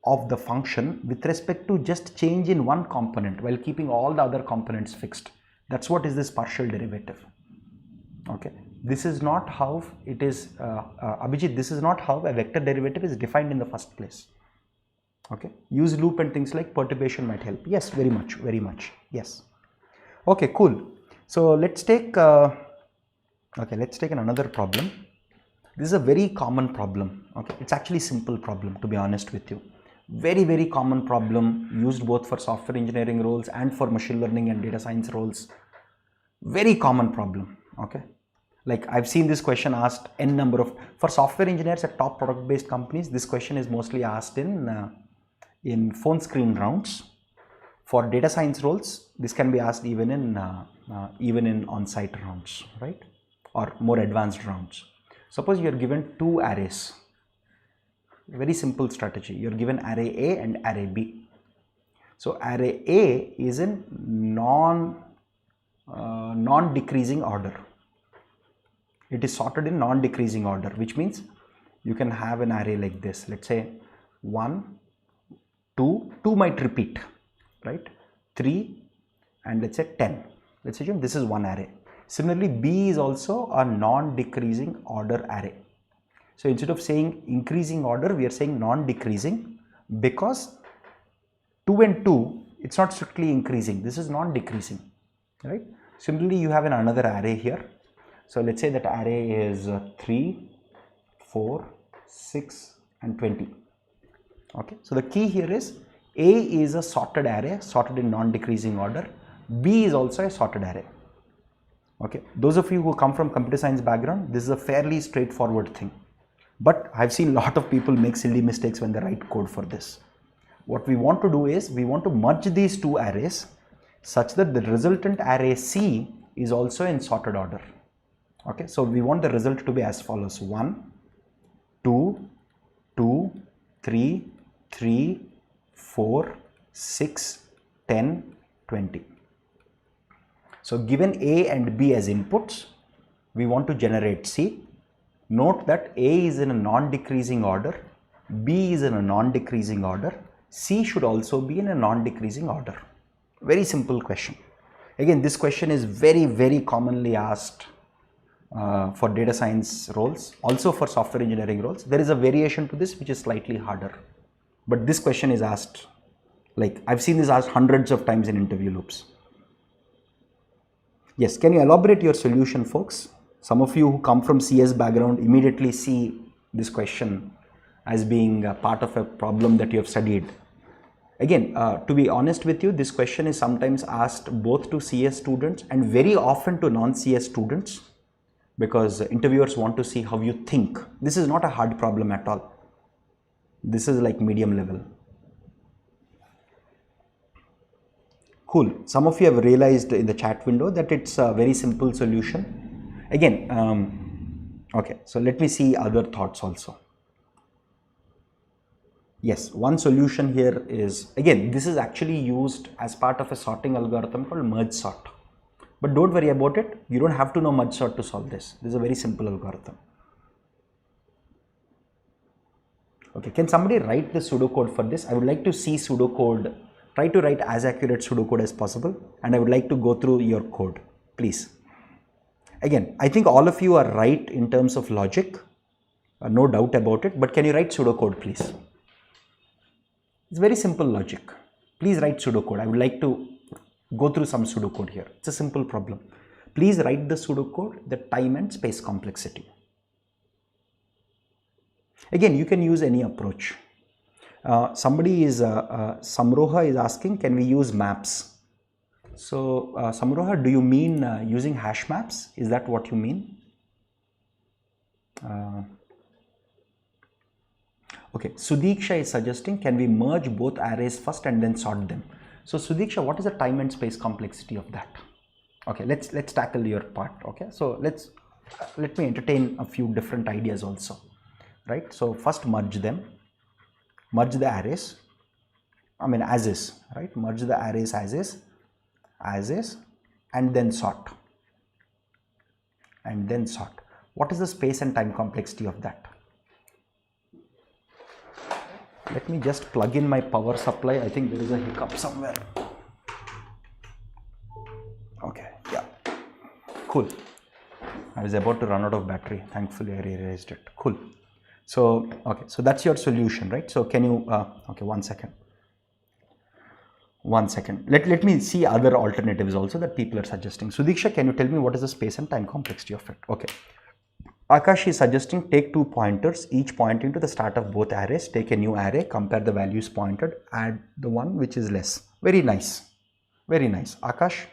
of the function with respect to just change in one component while keeping all the other components fixed. That's what is this partial derivative. Okay, this is not how it is, Abhijit, this is not how a vector derivative is defined in the first place. Okay, use loop and things like perturbation might help. Yes, very much, yes. Okay, cool. So let's take let's take another problem. This is a very common problem. Okay, it's actually simple problem, to be honest with you. Very common problem, used both for software engineering roles and for machine learning and data science roles. Very common problem. Okay, like I've seen this question asked n number of, for software engineers at top product based companies, this question is mostly asked in phone screen rounds. For data science roles, this can be asked even in on-site rounds, right? Or more advanced rounds. Suppose you are given two arrays. Very simple strategy. You are given array A and array B. So array A is in non-decreasing order. It is sorted in non-decreasing order, which means you can have an array like this. Let's say 1, 2 might repeat, right? 3 and let's say 10. Let's assume this is one array. Similarly, B is also a non-decreasing order array. So instead of saying increasing order, we are saying non-decreasing, because 2 and 2, it's not strictly increasing. This is non-decreasing, right? Similarly, you have another array here. So let's say that array is 3, 4, 6 and 20. Okay, so the key here is A is a sorted array, sorted in non-decreasing order. B is also a sorted array. Okay, those of you who come from computer science background, this is a fairly straightforward thing. But I've seen a lot of people make silly mistakes when they write code for this. What we want to do is, we want to merge these two arrays such that the resultant array C is also in sorted order. Okay, so we want the result to be as follows: 1, 2, 2, 3, 3, 4, 6, 10, 20. So given A and B as inputs, we want to generate C. Note that A is in a non-decreasing order, B is in a non-decreasing order, C should also be in a non-decreasing order. Very simple question. Again, this question is very commonly asked for data science roles, also for software engineering roles. There is a variation to this which is slightly harder, but this question is asked, like I've seen this asked hundreds of times in interview loops. Yes, can you elaborate your solution, folks? Some of you who come from CS background immediately see this question as being a part of a problem that you have studied. Again, to be honest with you, this question is sometimes asked both to CS students and very often to non-CS students, because interviewers want to see how you think. This is not a hard problem at all. This is like medium level. Cool. Some of you have realized in the chat window that it's a very simple solution. Again, okay, so let me see other thoughts also. Yes, one solution here is, again, this is actually used as part of a sorting algorithm called merge sort. But don't worry about it. You don't have to know merge sort to solve this. This is a very simple algorithm. Okay, can somebody write the pseudocode for this? I would like to see pseudocode. Try to write as accurate pseudocode as possible, and I would like to go through your code, please. Again, I think all of you are right in terms of logic, no doubt about it, but can you write pseudocode, please? It's very simple logic. Please write pseudocode. I would like to go through some pseudocode here. It's a simple problem. Please write the pseudocode, the time and space complexity. Again, you can use any approach. Somebody is, Samroha is asking, can we use maps? So, Samroha, do you mean using hash maps? Is that what you mean? Okay, Sudiksha is suggesting, can we merge both arrays first and then sort them? So, Sudiksha, what is the time and space complexity of that? Okay, let's tackle your part. Okay, so let me entertain a few different ideas also, right? So, first merge them, merge the arrays, I mean as is, right? Merge the arrays as is, and then sort, What is the space and time complexity of that? Let me just plug in my power supply. I think there is a hiccup somewhere. Okay, yeah, cool. I was about to run out of battery. Thankfully, I realized it. Cool. So, okay, so that's your solution, right? So, can you, okay, one second. Let me see other alternatives also that people are suggesting. Sudiksha, can you tell me what is the space and time complexity of it? Okay. Akash is suggesting take 2 pointers, each pointing to the start of both arrays. Take a new array, compare the values pointed, add the one which is less. Very nice. Very nice. Akash,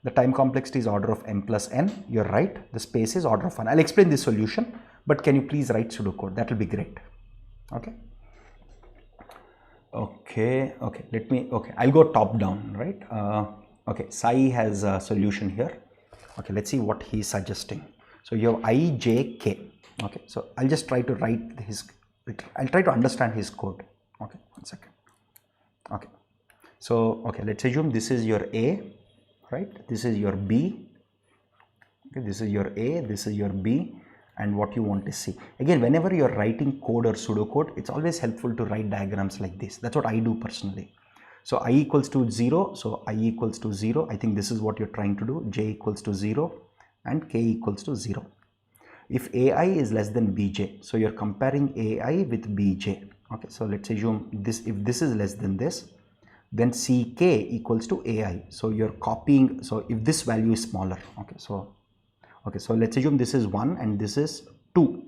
the time complexity is order of m plus n. You're right. The space is order of 1. I'll explain this solution, but can you please write pseudocode? That will be great. Okay. Okay. I'll go top down, right? Okay. Sai has a solution here. Okay. Let's see what he's suggesting. So you have I, J, K. Okay, so I'll just try to write I'll try to understand his code. Okay, one second. Okay, so okay, let's assume this is your A, right? This is your B. Okay, this is your A, this is your B, and what you want to see. Again, whenever you're writing code or pseudocode, it's always helpful to write diagrams like this. That's what I do personally. So I equals to 0, so I equals to 0. I think this is what you're trying to do. J equals to 0. And k equals to 0. If ai is less than bj, so you're comparing ai with bj. Okay, so let's assume this, if this is less than this, then ck equals to ai. So you're copying, so if this value is smaller, okay, so let's assume this is 1 and this is 2,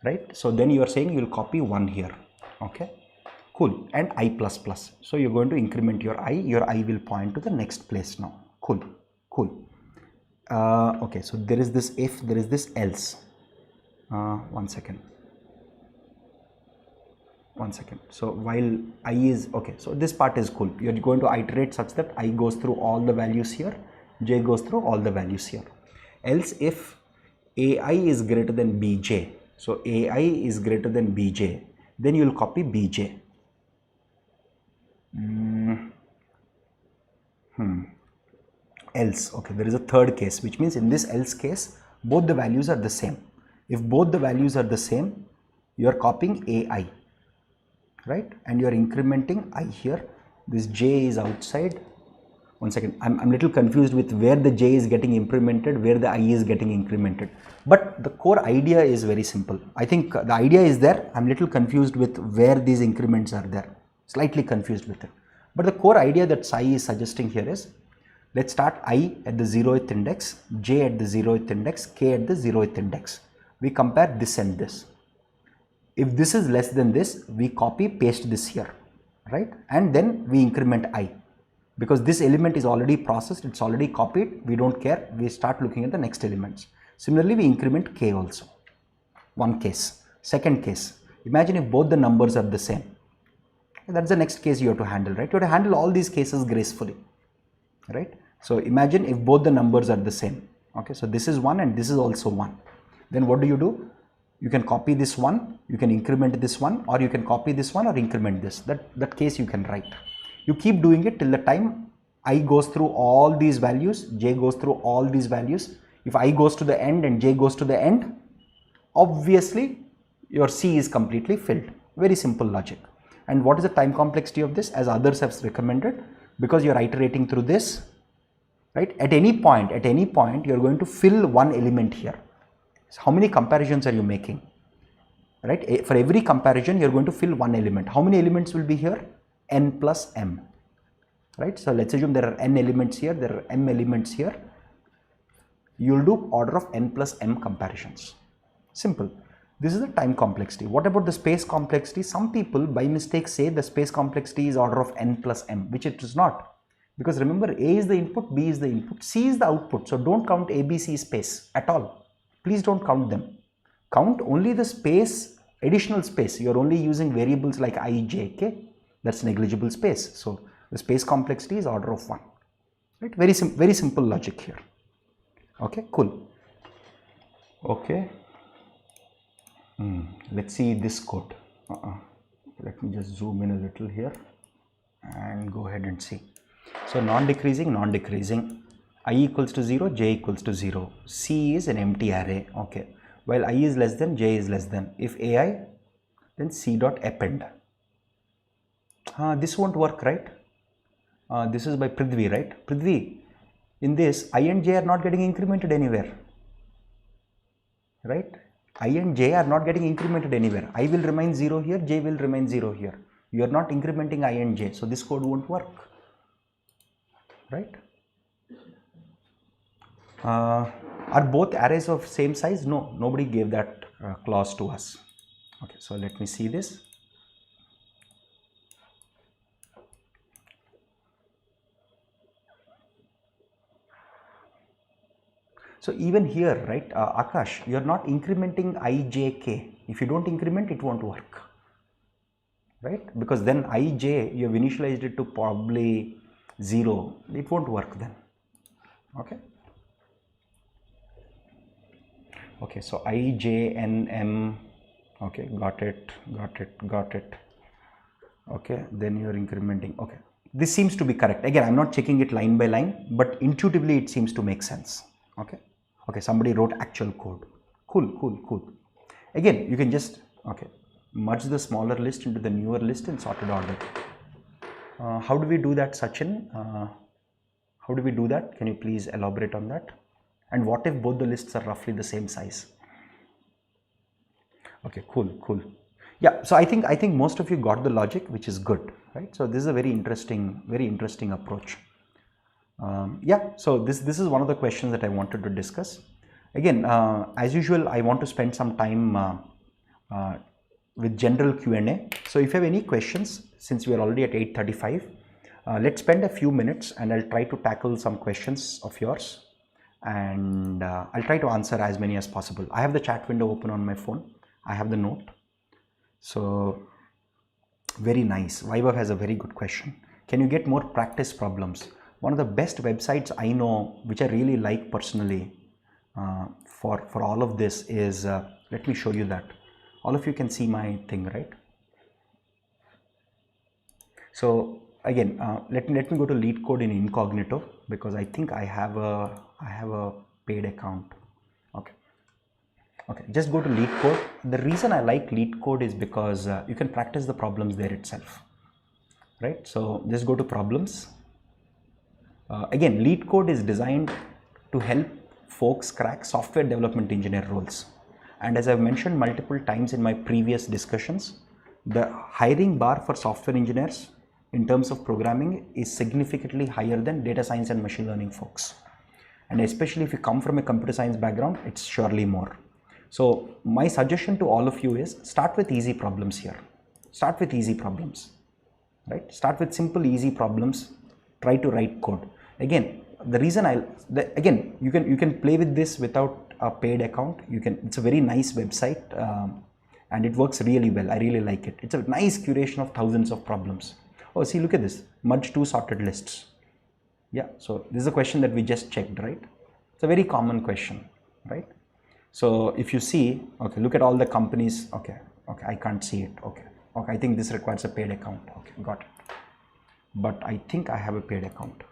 right? So then you are saying you'll copy 1 here. Okay, cool. And I plus plus. So you're going to increment your I will point to the next place now. Cool. Okay, so there is this if, there is this else. One second. So while I is, okay, so this part is cool. You're going to iterate such that I goes through all the values here, j goes through all the values here. Else if ai is greater than bj, so ai is greater than bj, then you will copy bj. Else, okay, there is a third case, which means in this else case, both the values are the same. If both the values are the same, you are copying ai, right? And you are incrementing I here. This j is outside. One second, I'm a little confused with where the j is getting implemented, where the I is getting incremented. But the core idea is very simple. I think the idea is there. I'm a little confused with where these increments are there. Slightly confused with it. But the core idea that Sai is suggesting here is, let's start I at the 0th index, j at the 0th index, k at the 0th index. We compare this and this. If this is less than this, we copy paste this here. right? And then we increment I, because this element is already processed, it's already copied, we don't care, we start looking at the next elements. Similarly, we increment k also. One case. Second case, imagine if both the numbers are the same. That's the next case you have to handle, right? You have to handle all these cases gracefully, right? So imagine if both the numbers are the same. Okay, so this is 1 and this is also 1. Then what do? You can copy this one, you can increment this one, or you can copy this one or increment this. That case you can write. You keep doing it till the time I goes through all these values, j goes through all these values. If I goes to the end and j goes to the end, obviously your C is completely filled. Very simple logic. And what is the time complexity of this? As others have recommended, because you are iterating through this, right? At any point you are going to fill one element here. So how many comparisons are you making? Right? For every comparison you are going to fill one element. How many elements will be here? N plus m. Right? So let's assume there are n elements here, there are m elements here. You will do order of n plus m comparisons. Simple. This is the time complexity. What about the space complexity? Some people by mistake say the space complexity is order of n plus m, which it is not. Because remember, A is the input, B is the input, C is the output. So don't count A, B, C space at all. Please don't count them. Count only the space, additional space. You are only using variables like I, j, k. That's negligible space. So the space complexity is order of 1. Right? Very simple logic here. Okay, cool. Okay. Let's see this code. Let me just zoom in a little here and go ahead and see. So non-decreasing, I equals to 0, j equals to 0. C is an empty array. Okay. While I is less than, j is less than. If ai, then c dot append. This won't work, right? This is by Prithvi, right? Prithvi, in this, I and j are not getting incremented anywhere. Right? I and j are not getting incremented anywhere. I will remain 0 here, j will remain 0 here. You are not incrementing I and j, so this code won't work. Right? Are both arrays of same size? No, nobody gave that clause to us. Okay, so let me see this. So even here, right, Akash, you are not incrementing I, j, k. If you don't increment, it won't work, right? Because then I, j, you have initialized it to probably 0. It won't work then. Okay. Okay, so I, j, n, m. Okay, got it. Okay, then you are incrementing. Okay, this seems to be correct. Again, I'm not checking it line by line, but intuitively it seems to make sense. Okay. Okay, somebody wrote actual code. Cool. Again, you can just, okay, merge the smaller list into the newer list in sorted order. How do we do that, Sachin? How do we do that? Can you please elaborate on that? And what if both the lists are roughly the same size? Okay, cool. Yeah, so I think most of you got the logic, which is good, right? So this is a very interesting approach. Yeah, so this is one of the questions that I wanted to discuss. Again, as usual, I want to spend some time with general Q&A. So if you have any questions, since we are already at 8:35, let's spend a few minutes and I'll try to tackle some questions of yours, and I'll try to answer as many as possible. I have the chat window open on my phone. I have the note. So very nice. Vaibhav has a very good question. Can you get more practice problems? One of the best websites I know, which I really like personally for all of this is, let me show you that. All of you can see my thing, right? So again, let me go to LeetCode in incognito, because I think I have a paid account. Okay, just go to LeetCode. The reason I like LeetCode is because you can practice the problems there itself, right? So just go to problems. Again, LeetCode is designed to help folks crack software development engineer roles. And as I've mentioned multiple times in my previous discussions, the hiring bar for software engineers in terms of programming is significantly higher than data science and machine learning folks. And especially if you come from a computer science background, it's surely more. So my suggestion to all of you is start with easy problems here. Start with easy problems. right? Start with simple, easy problems. Try to write code. Again, the reason again, you can play with this without a paid account. It's a very nice website, and it works really well. I really like it. It's a nice curation of thousands of problems. Oh, see, look at this. Merge two sorted lists. Yeah, so this is a question that we just checked, right? It's a very common question, right? So if you see, okay, look at all the companies. Okay, I can't see it. Okay, I think this requires a paid account. Okay, got it. But I think I have a paid account.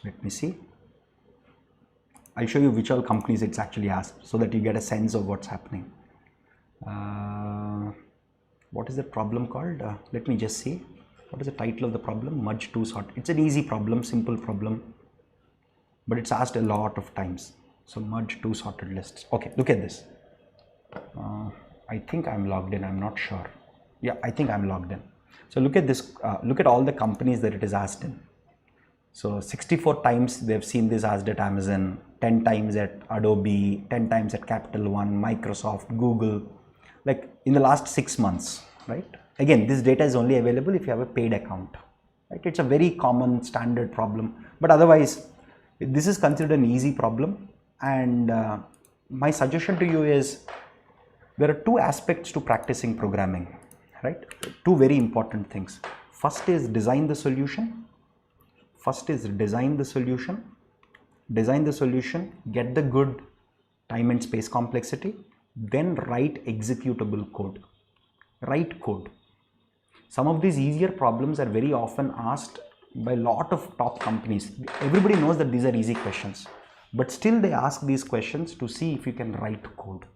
Let me see. I'll show you which all companies it's actually asked so that you get a sense of what's happening. What is the problem called? Let me just see. What is the title of the problem? Merge two sort. It's an easy problem, simple problem, but it's asked a lot of times. So merge two sorted lists. Okay, look at this. I think I'm logged in. I'm not sure. Yeah, I think I'm logged in. So look at this. Look at all the companies that it is asked in. So 64 times they've seen this asked at Amazon, 10 times at Adobe, 10 times at Capital One, Microsoft, Google, like in the last 6 months, right? Again, this data is only available if you have a paid account, right? It's a very common standard problem, but otherwise this is considered an easy problem. And my suggestion to you is there are two aspects to practicing programming, right? Two very important things. First is design the solution. Design the solution, get the good time and space complexity, then write executable code. Write code. Some of these easier problems are very often asked by a lot of top companies. Everybody knows that these are easy questions, but still they ask these questions to see if you can write code.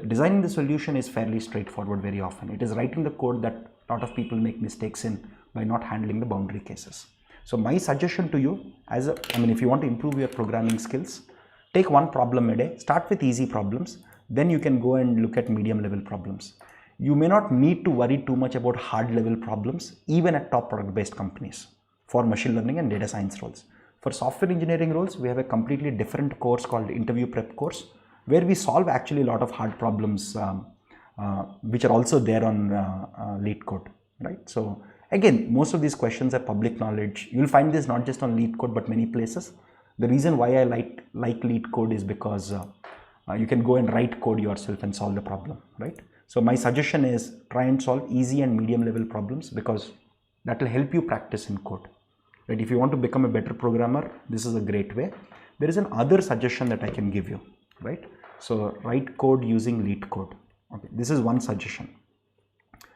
Designing the solution is fairly straightforward very often. It is writing the code that a lot of people make mistakes in by not handling the boundary cases. So my suggestion to you, if you want to improve your programming skills, take one problem a day, start with easy problems, then you can go and look at medium level problems. You may not need to worry too much about hard level problems, even at top product based companies for machine learning and data science roles. For software engineering roles, we have a completely different course called interview prep course, where we solve actually a lot of hard problems, which are also there on LeetCode, right? So again, most of these questions are public knowledge. You'll find this not just on LeetCode, but many places. The reason why I like LeetCode is because you can go and write code yourself and solve the problem, right? So my suggestion is try and solve easy and medium level problems, because that will help you practice in code, right? If you want to become a better programmer, this is a great way. There is another suggestion that I can give you, right? So write code using LeetCode. Okay, this is one suggestion.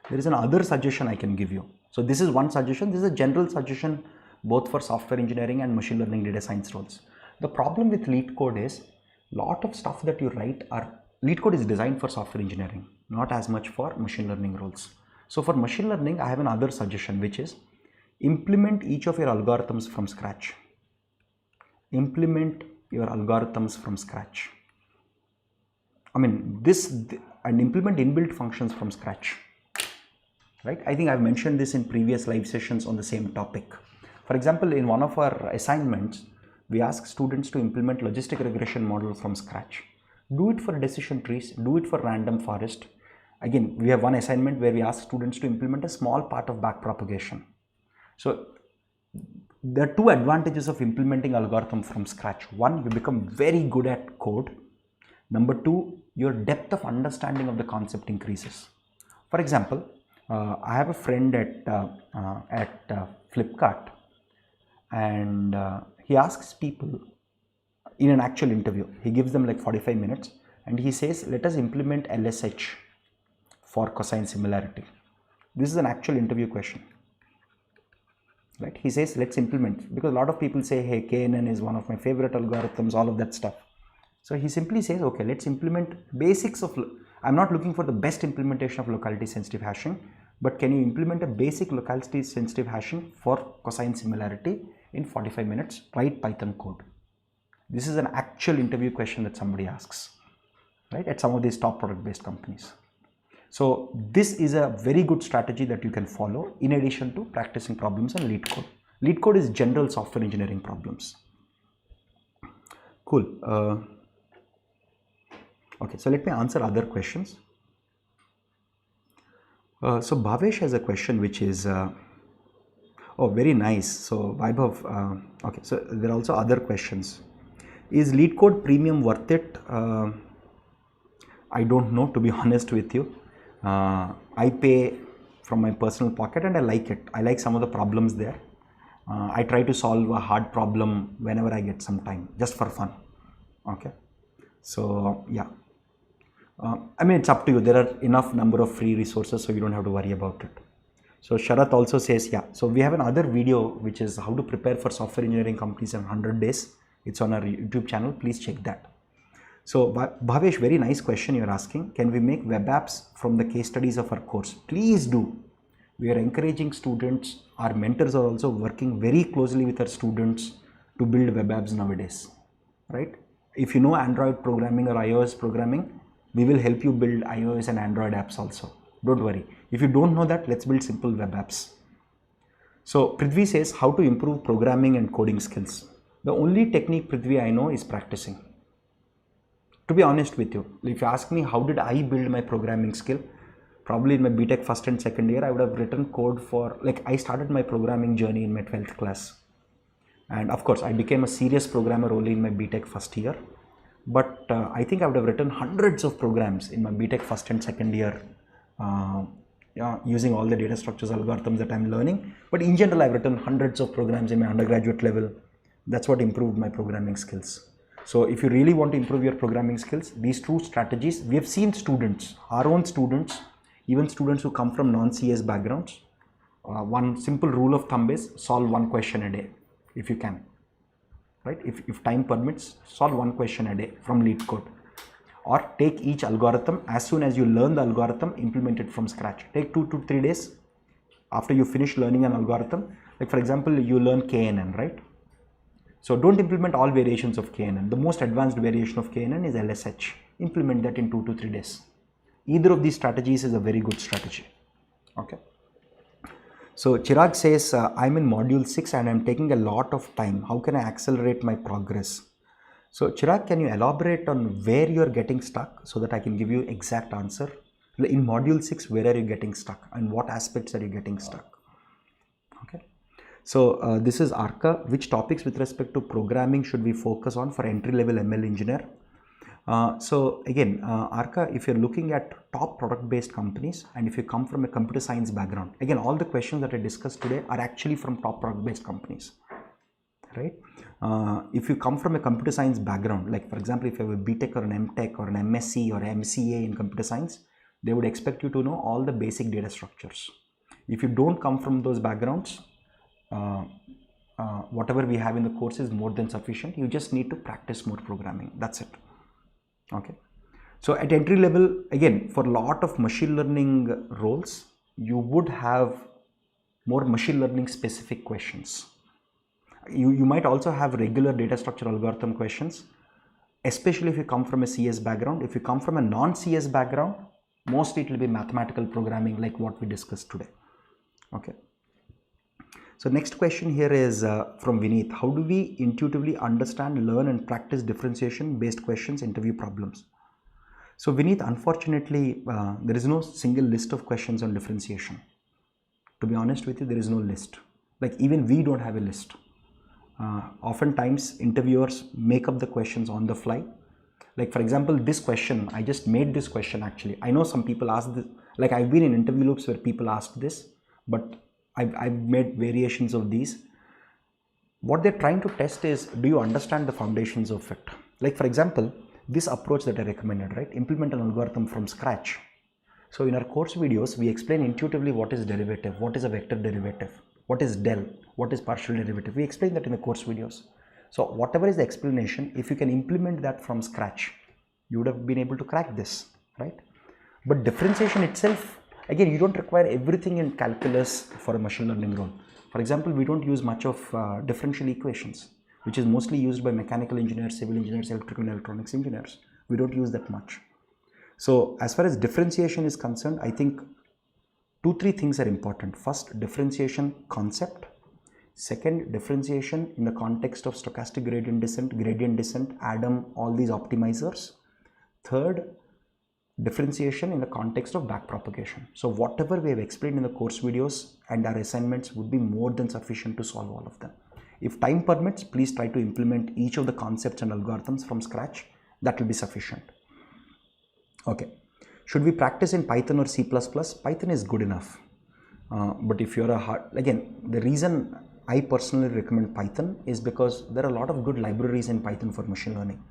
There is another suggestion I can give you. So this is one suggestion. This is a general suggestion both for software engineering and machine learning data science roles. The problem with LeetCode is lot of stuff that you write LeetCode is designed for software engineering, not as much for machine learning roles. So for machine learning, I have another suggestion, which is implement each of your algorithms from scratch. Implement your algorithms from scratch. And implement inbuilt functions from scratch. Right? I think I've mentioned this in previous live sessions on the same topic. For example, in one of our assignments, we ask students to implement logistic regression model from scratch. Do it for decision trees, do it for random forest. Again, we have one assignment where we ask students to implement a small part of backpropagation. So there are two advantages of implementing algorithm from scratch. One, you become very good at code. Number two, your depth of understanding of the concept increases. For example, I have a friend at Flipkart, and he asks people in an actual interview. He gives them like 45 minutes and he says, let us implement LSH for cosine similarity. This is an actual interview question, right? He says, let's implement, because a lot of people say, hey, KNN is one of my favorite algorithms, all of that stuff. So he simply says, okay, let's implement basics of, I'm not looking for the best implementation of locality sensitive hashing, but can you implement a basic locality sensitive hashing for cosine similarity in 45 minutes, write Python code. This is an actual interview question that somebody asks, right, at some of these top product based companies. So this is a very good strategy that you can follow in addition to practicing problems on LeetCode. LeetCode is general software engineering problems. Cool. Okay, so let me answer other questions. So Bhavesh has a question which is, oh, very nice. So Vaibhav, okay, so there are also other questions. Is lead code premium worth it? I don't know, to be honest with you. I pay from my personal pocket and I like it. I like some of the problems there. I try to solve a hard problem whenever I get some time, just for fun. Okay. So yeah. I mean, it's up to you. There are enough number of free resources, so you don't have to worry about it. So Sharath also says, yeah. So we have another video which is how to prepare for software engineering companies in 100 days. It's on our YouTube channel. Please check that. So Bhavesh, very nice question you're asking. Can we make web apps from the case studies of our course? Please do. We are encouraging students. Our mentors are also working very closely with our students to build web apps nowadays, right? If you know Android programming or iOS programming, we will help you build iOS and Android apps also. Don't worry. If you don't know that, let's build simple web apps. So Prithvi says how to improve programming and coding skills. The only technique, Prithvi, I know is practicing. To be honest with you, if you ask me how did I build my programming skill, probably in my BTech first and second year, I would have written code for, like, I started my programming journey in my 12th class. And of course, I became a serious programmer only in my BTech first year. But I think I would have written hundreds of programs in my BTech first and second year using all the data structures algorithms that I'm learning. But in general, I've written hundreds of programs in my undergraduate level. That's what improved my programming skills. So if you really want to improve your programming skills, these two strategies, we have seen students, our own students, even students who come from non-CS backgrounds. One simple rule of thumb is solve one question a day if you can. Right? If time permits, solve one question a day from lead code, or take each algorithm. As soon as you learn the algorithm, implement it from scratch. Take 2 to 3 days after you finish learning an algorithm. Like for example, you learn KNN, right? So don't implement all variations of KNN. The most advanced variation of KNN is LSH. Implement that in 2 to 3 days. Either of these strategies is a very good strategy. Okay. So Chirag says, I'm in module 6 and I'm taking a lot of time. How can I accelerate my progress? So Chirag, can you elaborate on where you're getting stuck so that I can give you exact answer? In module 6, where are you getting stuck and what aspects are you getting stuck? Okay. So this is Arka. Which topics with respect to programming should we focus on for entry-level ML engineer? So again, Arka, if you're looking at top product-based companies and if you come from a computer science background, again, all the questions that I discussed today are actually from top product-based companies, right? If you come from a computer science background, like for example, if you have a BTech or an MTech or an MSc or MCA in computer science, they would expect you to know all the basic data structures. If you don't come from those backgrounds, whatever we have in the course is more than sufficient. You just need to practice more programming. That's it. Okay. So at entry level, again, for a lot of machine learning roles, you would have more machine learning specific questions. You might also have regular data structure algorithm questions, especially if you come from a CS background. If you come from a non-CS background, mostly it will be mathematical programming like what we discussed today. Okay. So next question here is from Vineet. How do we intuitively understand, learn and practice differentiation based questions, interview problems? So Vineet, unfortunately, there is no single list of questions on differentiation. To be honest with you, there is no list. Like even we don't have a list. Oftentimes interviewers make up the questions on the fly. Like for example, this question, I just made this question actually. I know some people ask this, like I've been in interview loops where people asked this, but I've made variations of these. What they're trying to test is, do you understand the foundations of it? Like for example, this approach that I recommended, right? Implement an algorithm from scratch. So in our course videos, we explain intuitively what is derivative, what is a vector derivative, what is del, what is partial derivative. We explain that in the course videos. So whatever is the explanation, if you can implement that from scratch, you would have been able to crack this, right? But differentiation itself, again, you don't require everything in calculus for a machine learning role. For example, we don't use much of differential equations, which is mostly used by mechanical engineers, civil engineers, electrical and electronics engineers. We don't use that much. So as far as differentiation is concerned, I think 2-3 things are important. First, differentiation concept. Second, differentiation in the context of stochastic gradient descent, Adam, all these optimizers. Third, differentiation in the context of backpropagation. So whatever we have explained in the course videos and our assignments would be more than sufficient to solve all of them. If time permits, please try to implement each of the concepts and algorithms from scratch. That will be sufficient. Okay. Should we practice in Python or C++? Python is good enough. But if you're again, the reason I personally recommend Python is because there are a lot of good libraries in Python for machine learning.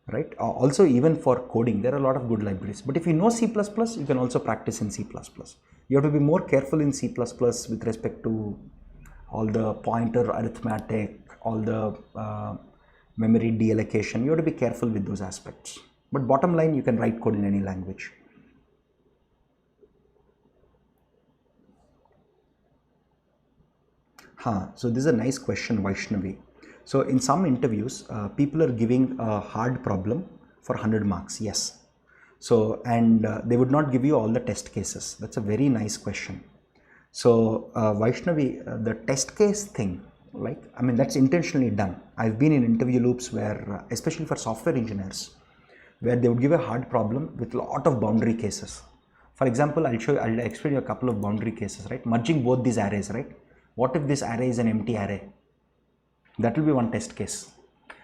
Right? Also, even for coding, there are a lot of good libraries. But if you know C++, you can also practice in C++. You have to be more careful in C++ with respect to all the pointer arithmetic, all the memory deallocation. You have to be careful with those aspects. But bottom line, you can write code in any language. So this is a nice question, Vaishnavi. So in some interviews, people are giving a hard problem for 100 marks. Yes. So, and they would not give you all the test cases. That's a very nice question. So Vaishnavi, the test case thing, like, I mean, that's intentionally done. I've been in interview loops where, especially for software engineers, where they would give a hard problem with a lot of boundary cases. For example, I'll explain you a couple of boundary cases, right? Merging both these arrays, right? What if this array is an empty array? That will be one test case.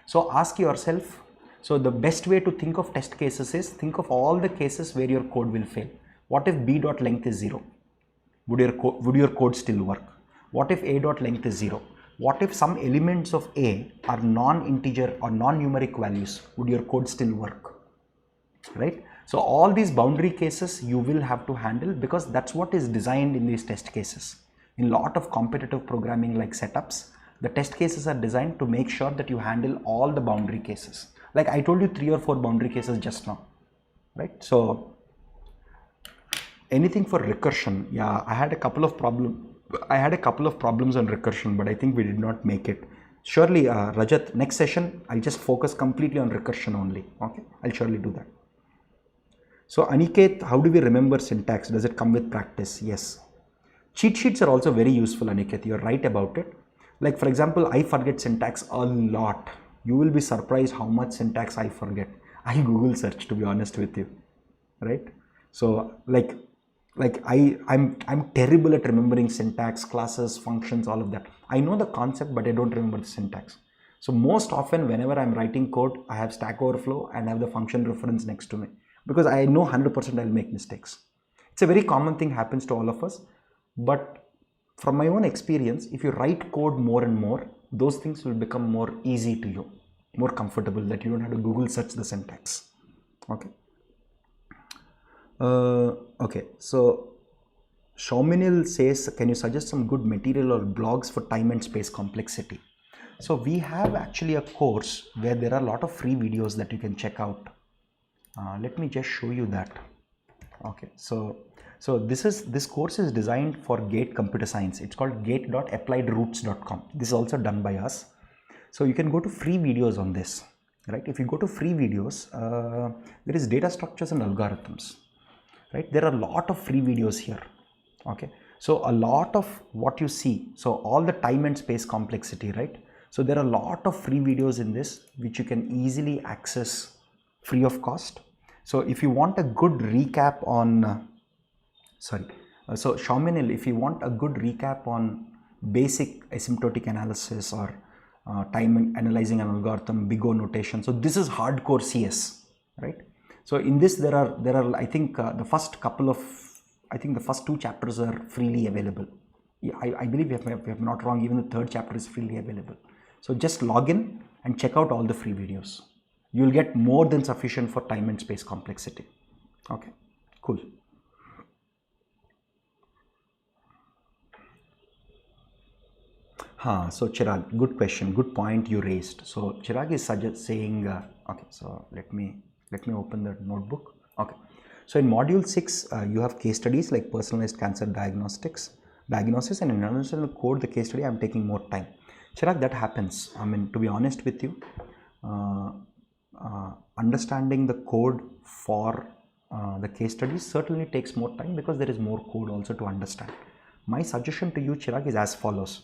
So ask yourself, so the best way to think of test cases is think of all the cases where your code will fail. What if b.length is 0? Would your code still work? What if a.length is 0? What if some elements of a are non-integer or non-numeric values? Would your code still work? Right? So all these boundary cases you will have to handle, because that's what is designed in these test cases. In a lot of competitive programming like setups, the test cases are designed to make sure that you handle all the boundary cases. Like I told you 3 or 4 boundary cases just now, right? So anything for recursion, yeah, I had a couple of problems on recursion, but I think we did not make it. Surely, Rajat, next session, I'll just focus completely on recursion only. Okay, I'll surely do that. So Aniket, how do we remember syntax? Does it come with practice? Yes. Cheat sheets are also very useful, Aniket. You're right about it. Like for example, I forget syntax a lot. You will be surprised how much syntax I forget. I Google search, to be honest with you, right? So I'm terrible at remembering syntax, classes, functions, all of that. I know the concept, but I don't remember the syntax. So most often whenever I'm writing code, I have Stack Overflow and I have the function reference next to me, because I know 100% I'll make mistakes. It's a very common thing, happens to all of us. But from my own experience, if you write code more and more, those things will become more easy to you, more comfortable, that you don't have to Google search the syntax. Okay. Okay. So Shauminil says, can you suggest some good material or blogs for time and space complexity? So we have actually a course where there are a lot of free videos that you can check out. Let me just show you that. Okay. So this course is designed for GATE Computer Science. It's called gate.appliedroots.com. This is also done by us. So you can go to free videos on this, right? If you go to free videos, there is data structures and algorithms, right? There are a lot of free videos here. Okay. So a lot of what you see, so all the time and space complexity, right? So there are a lot of free videos in this, which you can easily access free of cost. So if you want a good recap on, so Shauminil, if you want a good recap on basic asymptotic analysis or time analyzing an algorithm, big O notation, so this is hardcore CS, right? So in this there are I think the first 2 chapters are freely available. Yeah, I believe if I'm not wrong, even the 3rd chapter is freely available. So just log in and check out all the free videos. You will get more than sufficient for time and space complexity. Okay, cool. So Chirag, good question, good point you raised. So Chirag is saying, okay, so let me open the notebook. Okay, so in module 6, you have case studies like personalized cancer diagnosis, and in understanding the code, the case study, I'm taking more time. Chirag, that happens. I mean, to be honest with you, understanding the code for the case studies certainly takes more time, because there is more code also to understand. My suggestion to you, Chirag, is as follows.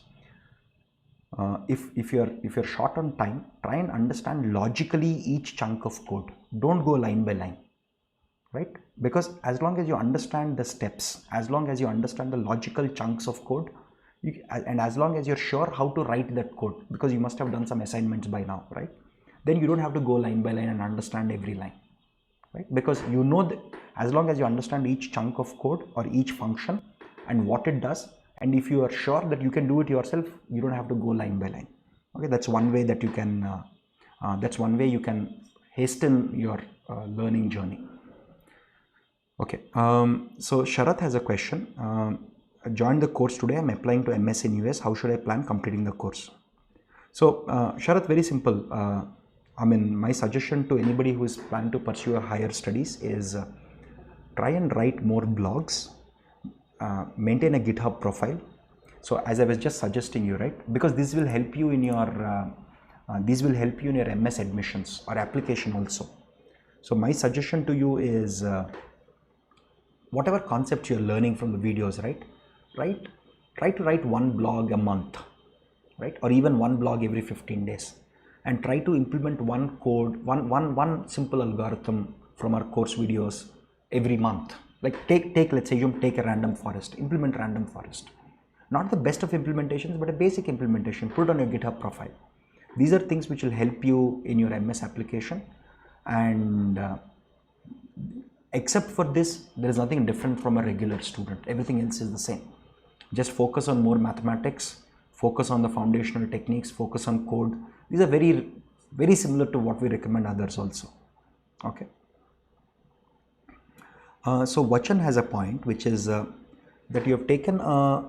If you're short on time, try and understand logically each chunk of code. Don't go line by line, right? Because as long as you understand the steps, as long as you understand the logical chunks of code, and as long as you're sure how to write that code, because you must have done some assignments by now, right? Then you don't have to go line by line and understand every line, right? Because you know that as long as you understand each chunk of code or each function and what it does, and if you are sure that you can do it yourself, you don't have to go line by line. Okay, that's one way that you can hasten your learning journey. Okay, so Sharath has a question. I joined the course today. I'm applying to MS in US. How should I plan completing the course? So Sharath, very simple. I mean, my suggestion to anybody who is planning to pursue a higher studies is try and write more blogs, maintain a GitHub profile. So as I was just suggesting you, right? Because this will help you in your MS admissions or application also. So my suggestion to you is whatever concept you're learning from the videos, right? Try to write one blog a month, right? Or even one blog every 15 days. And try to implement one code, one simple algorithm from our course videos every month. Like let's say you take a random forest, implement random forest. Not the best of implementations, but a basic implementation, put it on your GitHub profile. These are things which will help you in your MS application. And except for this, there is nothing different from a regular student. Everything else is the same. Just focus on more mathematics, focus on the foundational techniques, focus on code. These are very, very similar to what we recommend others also. Okay. So Vachan has a point, which is that you have taken a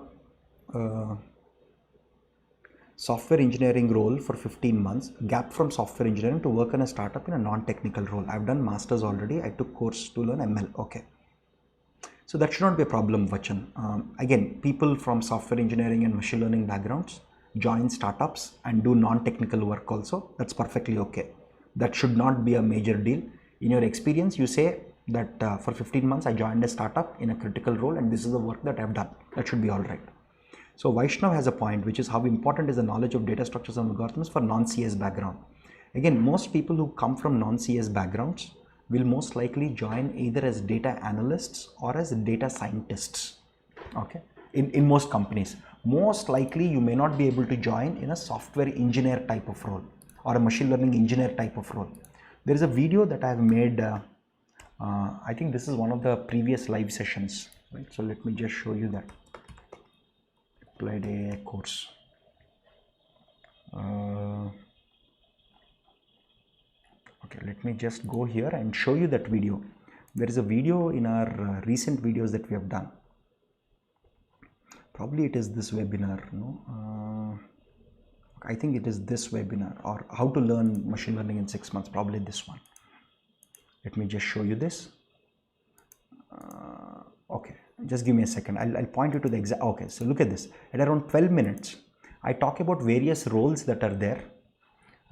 software engineering role for 15 months, gap from software engineering to work in a startup in a non-technical role. I've done masters already. I took course to learn ML. Okay. So that should not be a problem, Vachan. Again, people from software engineering and machine learning backgrounds join startups and do non-technical work also. That's perfectly okay. That should not be a major deal. In your experience, you say that for 15 months I joined a startup in a critical role and this is the work that I've done. That should be all right. So Vaishnav has a point, which is how important is the knowledge of data structures and algorithms for non-CS background. Again, most people who come from non-CS backgrounds will most likely join either as data analysts or as data scientists. Okay, in most companies. Most likely you may not be able to join in a software engineer type of role or a machine learning engineer type of role. There is a video that I have made. I think this is one of the previous live sessions, right? So let me just show you that. AppliedAICourse. Okay, let me just go here and show you that video. There is a video in our recent videos that we have done. Probably it is this webinar, no? I think it is this webinar, or how to learn machine learning in 6 months, probably this one. Let me just show you this. Okay, just give me a second. I'll point you to the exact. Okay, so look at this. At around 12 minutes, I talk about various roles that are there,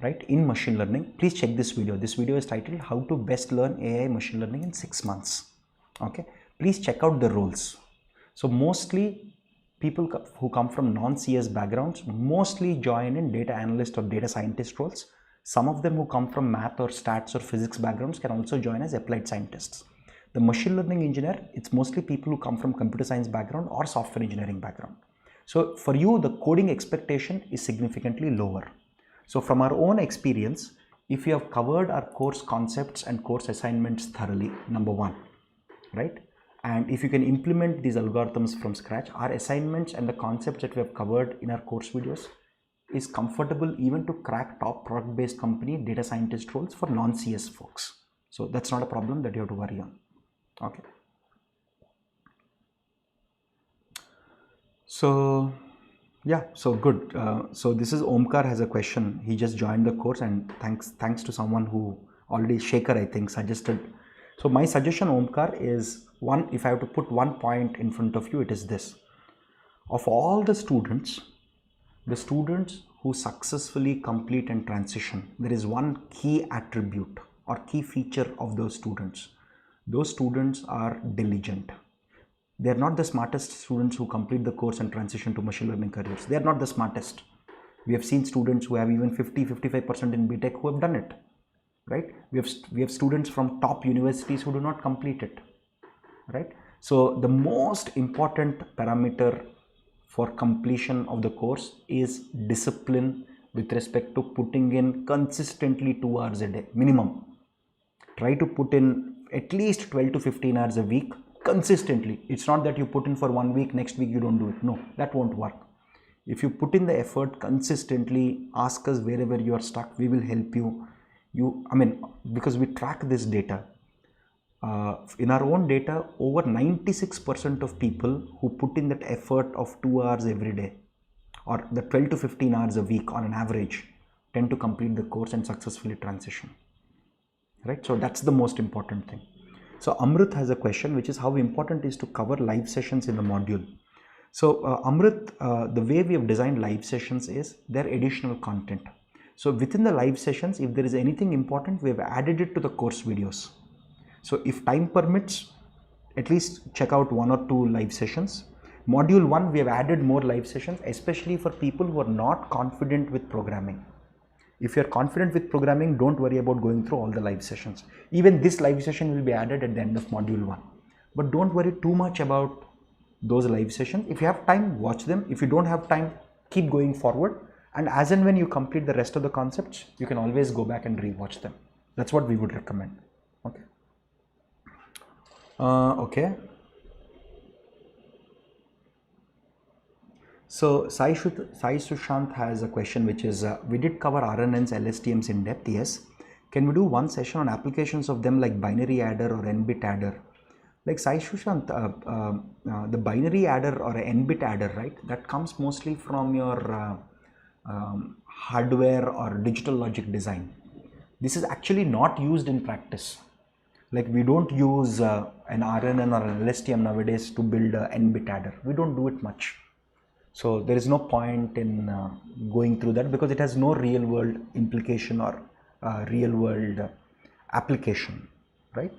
right, in machine learning. Please check this video. This video is titled How to Best Learn AI Machine Learning in 6 months. Okay, please check out the roles. So mostly people who come from non-CS backgrounds mostly join in data analyst or data scientist roles. Some of them who come from math or stats or physics backgrounds can also join as applied scientists. The machine learning engineer, it's mostly people who come from computer science background or software engineering background. So for you, the coding expectation is significantly lower. So from our own experience, if you have covered our course concepts and course assignments thoroughly, number one, right? And if you can implement these algorithms from scratch, our assignments and the concepts that we have covered in our course videos is comfortable even to crack top product-based company data scientist roles for non-CS folks. So that's not a problem that you have to worry on. Okay. So yeah, so good. So this is Omkar has a question. He just joined the course, and thanks to someone who already, Shaker I think, suggested. So my suggestion, Omkar, is one, if I have to put one point in front of you, it is this. Of all the students who successfully complete and transition, there is one key attribute or key feature of those students. Those students are diligent. They are not the smartest students who complete the course and transition to machine learning careers. They are not the smartest. We have seen students who have even 50-55% in BTech who have done it. right? We have students from top universities who do not complete it, right? So the most important parameter for completion of the course is discipline with respect to putting in consistently 2 hours a day minimum. Try to put in at least 12 to 15 hours a week consistently. It's not that you put in for 1 week, next week you don't do it. No, that won't work. If you put in the effort consistently, ask us wherever you are stuck, we will help you. Because we track this data. In our own data, over 96% of people who put in that effort of 2 hours every day or the 12 to 15 hours a week on an average tend to complete the course and successfully transition, right? So that's the most important thing. So Amrit has a question, which is how important is to cover live sessions in the module. So Amrit, the way we have designed live sessions is they're additional content. So within the live sessions, if there is anything important, we have added it to the course videos. So if time permits, at least check out 1 or 2 live sessions. Module 1, we have added more live sessions, especially for people who are not confident with programming. If you're confident with programming, don't worry about going through all the live sessions. Even this live session will be added at the end of module 1. But don't worry too much about those live sessions. If you have time, watch them. If you don't have time, keep going forward. And as and when you complete the rest of the concepts, you can always go back and rewatch them. That's what we would recommend. Okay. Okay. So Sai Sushant has a question, which is, we did cover RNNs, LSTMs in depth, yes. Can we do one session on applications of them like binary adder or n-bit adder? Like Sai Sushant, the binary adder or n-bit adder, right? That comes mostly from your hardware or digital logic design. This is actually not used in practice. Like we don't use an RNN or an LSTM nowadays to build an n-bit adder. We don't do it much. So there is no point in going through that because it has no real world implication or real world application, right?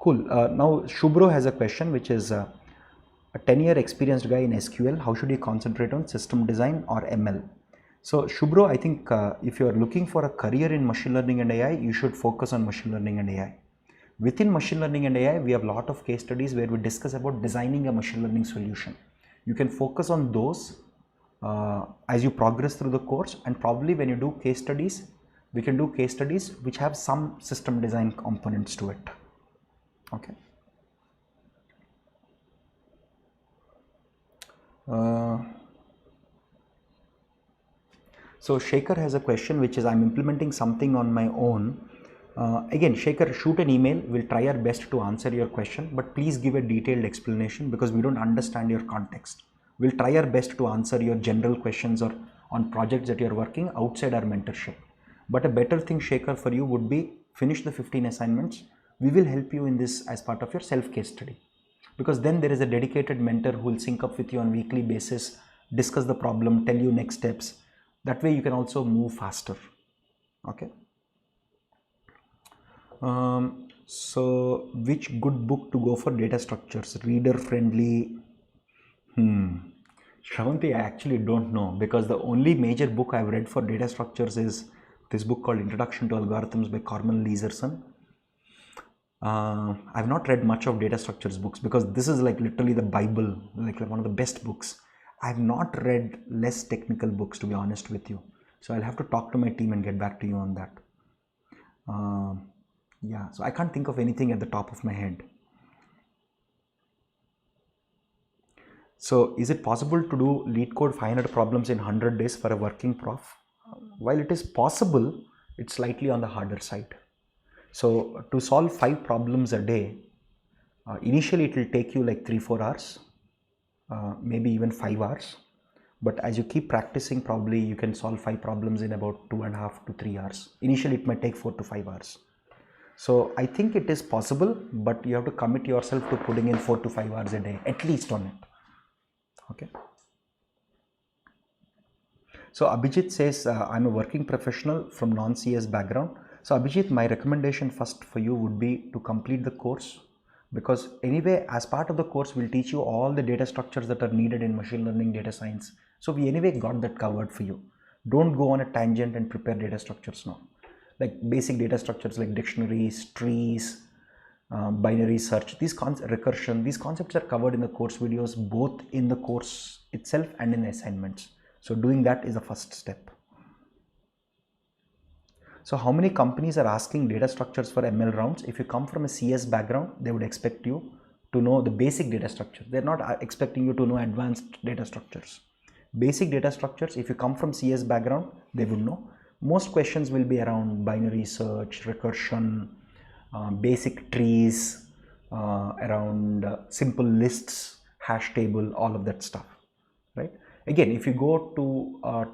Cool. Now Shubro has a question, which is a 10-year experienced guy in SQL. How should he concentrate on system design or ML? So Shubro, I think if you are looking for a career in machine learning and AI, you should focus on machine learning and AI. Within machine learning and AI, we have a lot of case studies where we discuss about designing a machine learning solution. You can focus on those as you progress through the course, and probably when you do case studies, we can do case studies which have some system design components to it. Okay. So Shekhar has a question, which is, I'm implementing something on my own. Again, Shekhar, shoot an email. We'll try our best to answer your question, but please give a detailed explanation because we don't understand your context. We'll try our best to answer your general questions or on projects that you're working outside our mentorship. But a better thing, Shekhar, for you would be finish the 15 assignments. We will help you in this as part of your self-case study, because then there is a dedicated mentor who will sync up with you on weekly basis, discuss the problem, tell you next steps. That way you can also move faster. Okay. So which good book to go for data structures? Reader friendly? Shravanti, I actually don't know, because the only major book I've read for data structures is this book called Introduction to Algorithms by Cornel Leeserson. I've not read much of data structures books because this is like literally the Bible, like one of the best books. I've not read less technical books, to be honest with you. So I'll have to talk to my team and get back to you on that. Yeah, so I can't think of anything at the top of my head. So is it possible to do lead code 500 problems in 100 days for a working prof? While it is possible, it's slightly on the harder side. So to solve 5 problems a day, initially it will take you like 3-4 hours, maybe even 5 hours. But as you keep practicing, probably you can solve 5 problems in about 2.5 to 3 hours. Initially it might take 4 to 5 hours. So I think it is possible, but you have to commit yourself to putting in 4 to 5 hours a day, at least on it. Okay. So Abhijit says, I'm a working professional from non-CS background. So Abhijit, my recommendation first for you would be to complete the course, because anyway, as part of the course, we'll teach you all the data structures that are needed in machine learning, data science. So we anyway got that covered for you. Don't go on a tangent and prepare data structures now. like basic data structures like dictionaries, trees, binary search, recursion, these concepts are covered in the course videos, both in the course itself and in the assignments. So doing that is the first step. So how many companies are asking data structures for ML rounds? If you come from a CS background, they would expect you to know the basic data structure. They're not expecting you to know advanced data structures. Basic data structures, if you come from CS background, they would know. Most questions will be around binary search, recursion, basic trees, around simple lists, hash table, all of that stuff, right? Again, if you go to a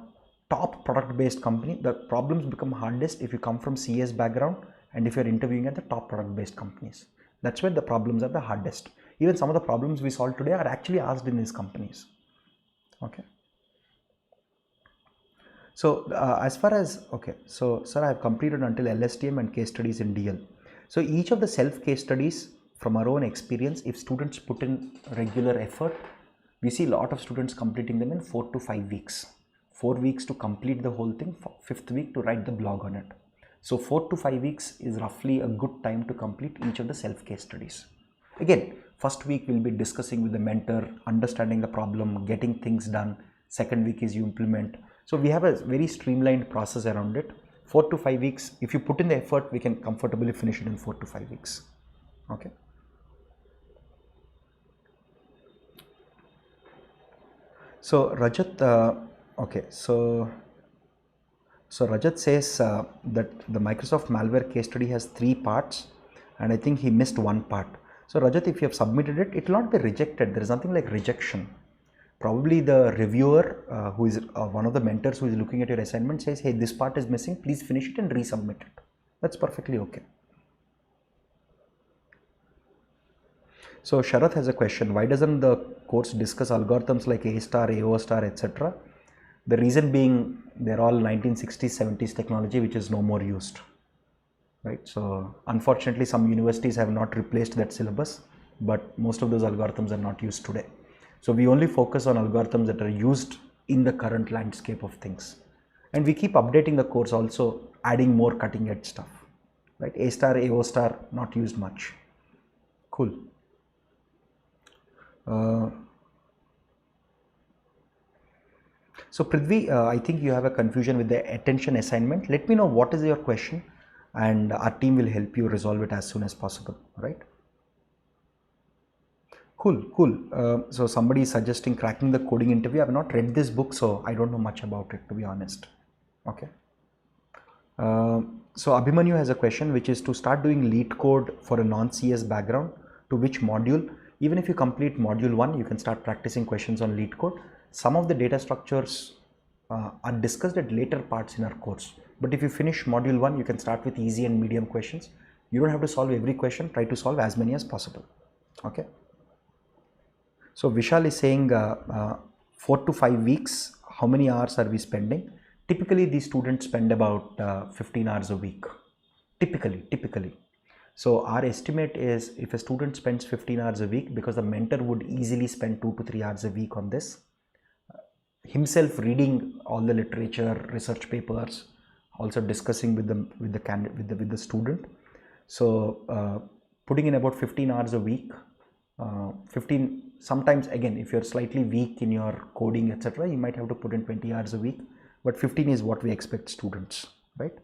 top product based company, the problems become hardest if you come from CS background and if you're interviewing at the top product based companies. That's where the problems are the hardest. Even some of the problems we solve today are actually asked in these companies. Okay. So as far as, okay, so sir, I have completed until LSTM and case studies in DL. So each of the self case studies, from our own experience, if students put in regular effort, we see a lot of students completing them in 4 to 5 weeks. 4 weeks to complete the whole thing, 5th week to write the blog on it. So 4 to 5 weeks is roughly a good time to complete each of the self case studies. Again, first week we'll be discussing with the mentor, understanding the problem, getting things done. Second week is you implement. So we have a very streamlined process around it. 4 to 5 weeks, if you put in the effort, we can comfortably finish it in 4 to 5 weeks. Okay. So Rajat, okay, so Rajat says that the Microsoft malware case study has 3 parts, and I think he missed one part. So Rajat, if you have submitted it, it will not be rejected. There is nothing like rejection. Probably the reviewer, who is one of the mentors who is looking at your assignment, says, hey, this part is missing, please finish it and resubmit it. That's perfectly okay. So Sharath has a question, why doesn't the course discuss algorithms like A star, AO star, etc.? The reason being, they're all 1960s, 70s technology, which is no more used, right? So unfortunately, some universities have not replaced that syllabus, but most of those algorithms are not used today. So we only focus on algorithms that are used in the current landscape of things. And we keep updating the course also, adding more cutting edge stuff, right? A star, AO star, not used much. Cool. So Prithvi, I think you have a confusion with the attention assignment. Let me know what is your question and our team will help you resolve it as soon as possible, right? Cool. So somebody is suggesting cracking the coding interview. I have not read this book, so I don't know much about it, to be honest. Okay. So Abhimanyu has a question, which is to start doing lead code for a non-CS background, to which module? Even if you complete module 1, you can start practicing questions on lead code. Some of the data structures are discussed at later parts in our course. But if you finish module 1, you can start with easy and medium questions. You don't have to solve every question. Try to solve as many as possible. Okay. So Vishal is saying 4 to 5 weeks. How many hours are we spending? Typically, these students spend about 15 hours a week. Typically. So our estimate is if a student spends 15 hours a week, because the mentor would easily spend 2 to 3 hours a week on this, himself reading all the literature, research papers, also discussing with the student. So putting in about 15 hours a week, 15, sometimes again, if you're slightly weak in your coding, etc., you might have to put in 20 hours a week, but 15 is what we expect students, right?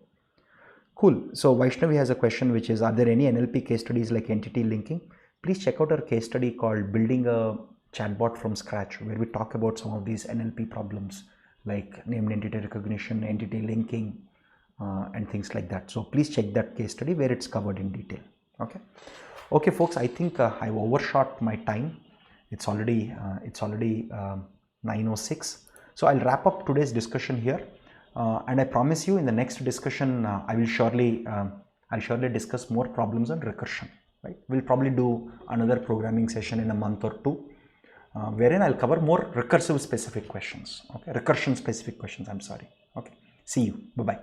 Cool. So Vaishnavi has a question, which is, are there any NLP case studies like entity linking? Please check out our case study called Building a Chatbot from Scratch, where we talk about some of these NLP problems like named entity recognition, entity linking, and things like that. So please check that case study where it's covered in detail. Okay, folks, I think I've overshot my time. It's already 9:06. So I'll wrap up today's discussion here. And I promise you in the next discussion, I'll surely discuss more problems on recursion, right? We'll probably do another programming session in a month or two, wherein I'll cover more recursive specific questions, okay? Recursion specific questions, I'm sorry. Okay, see you, bye-bye.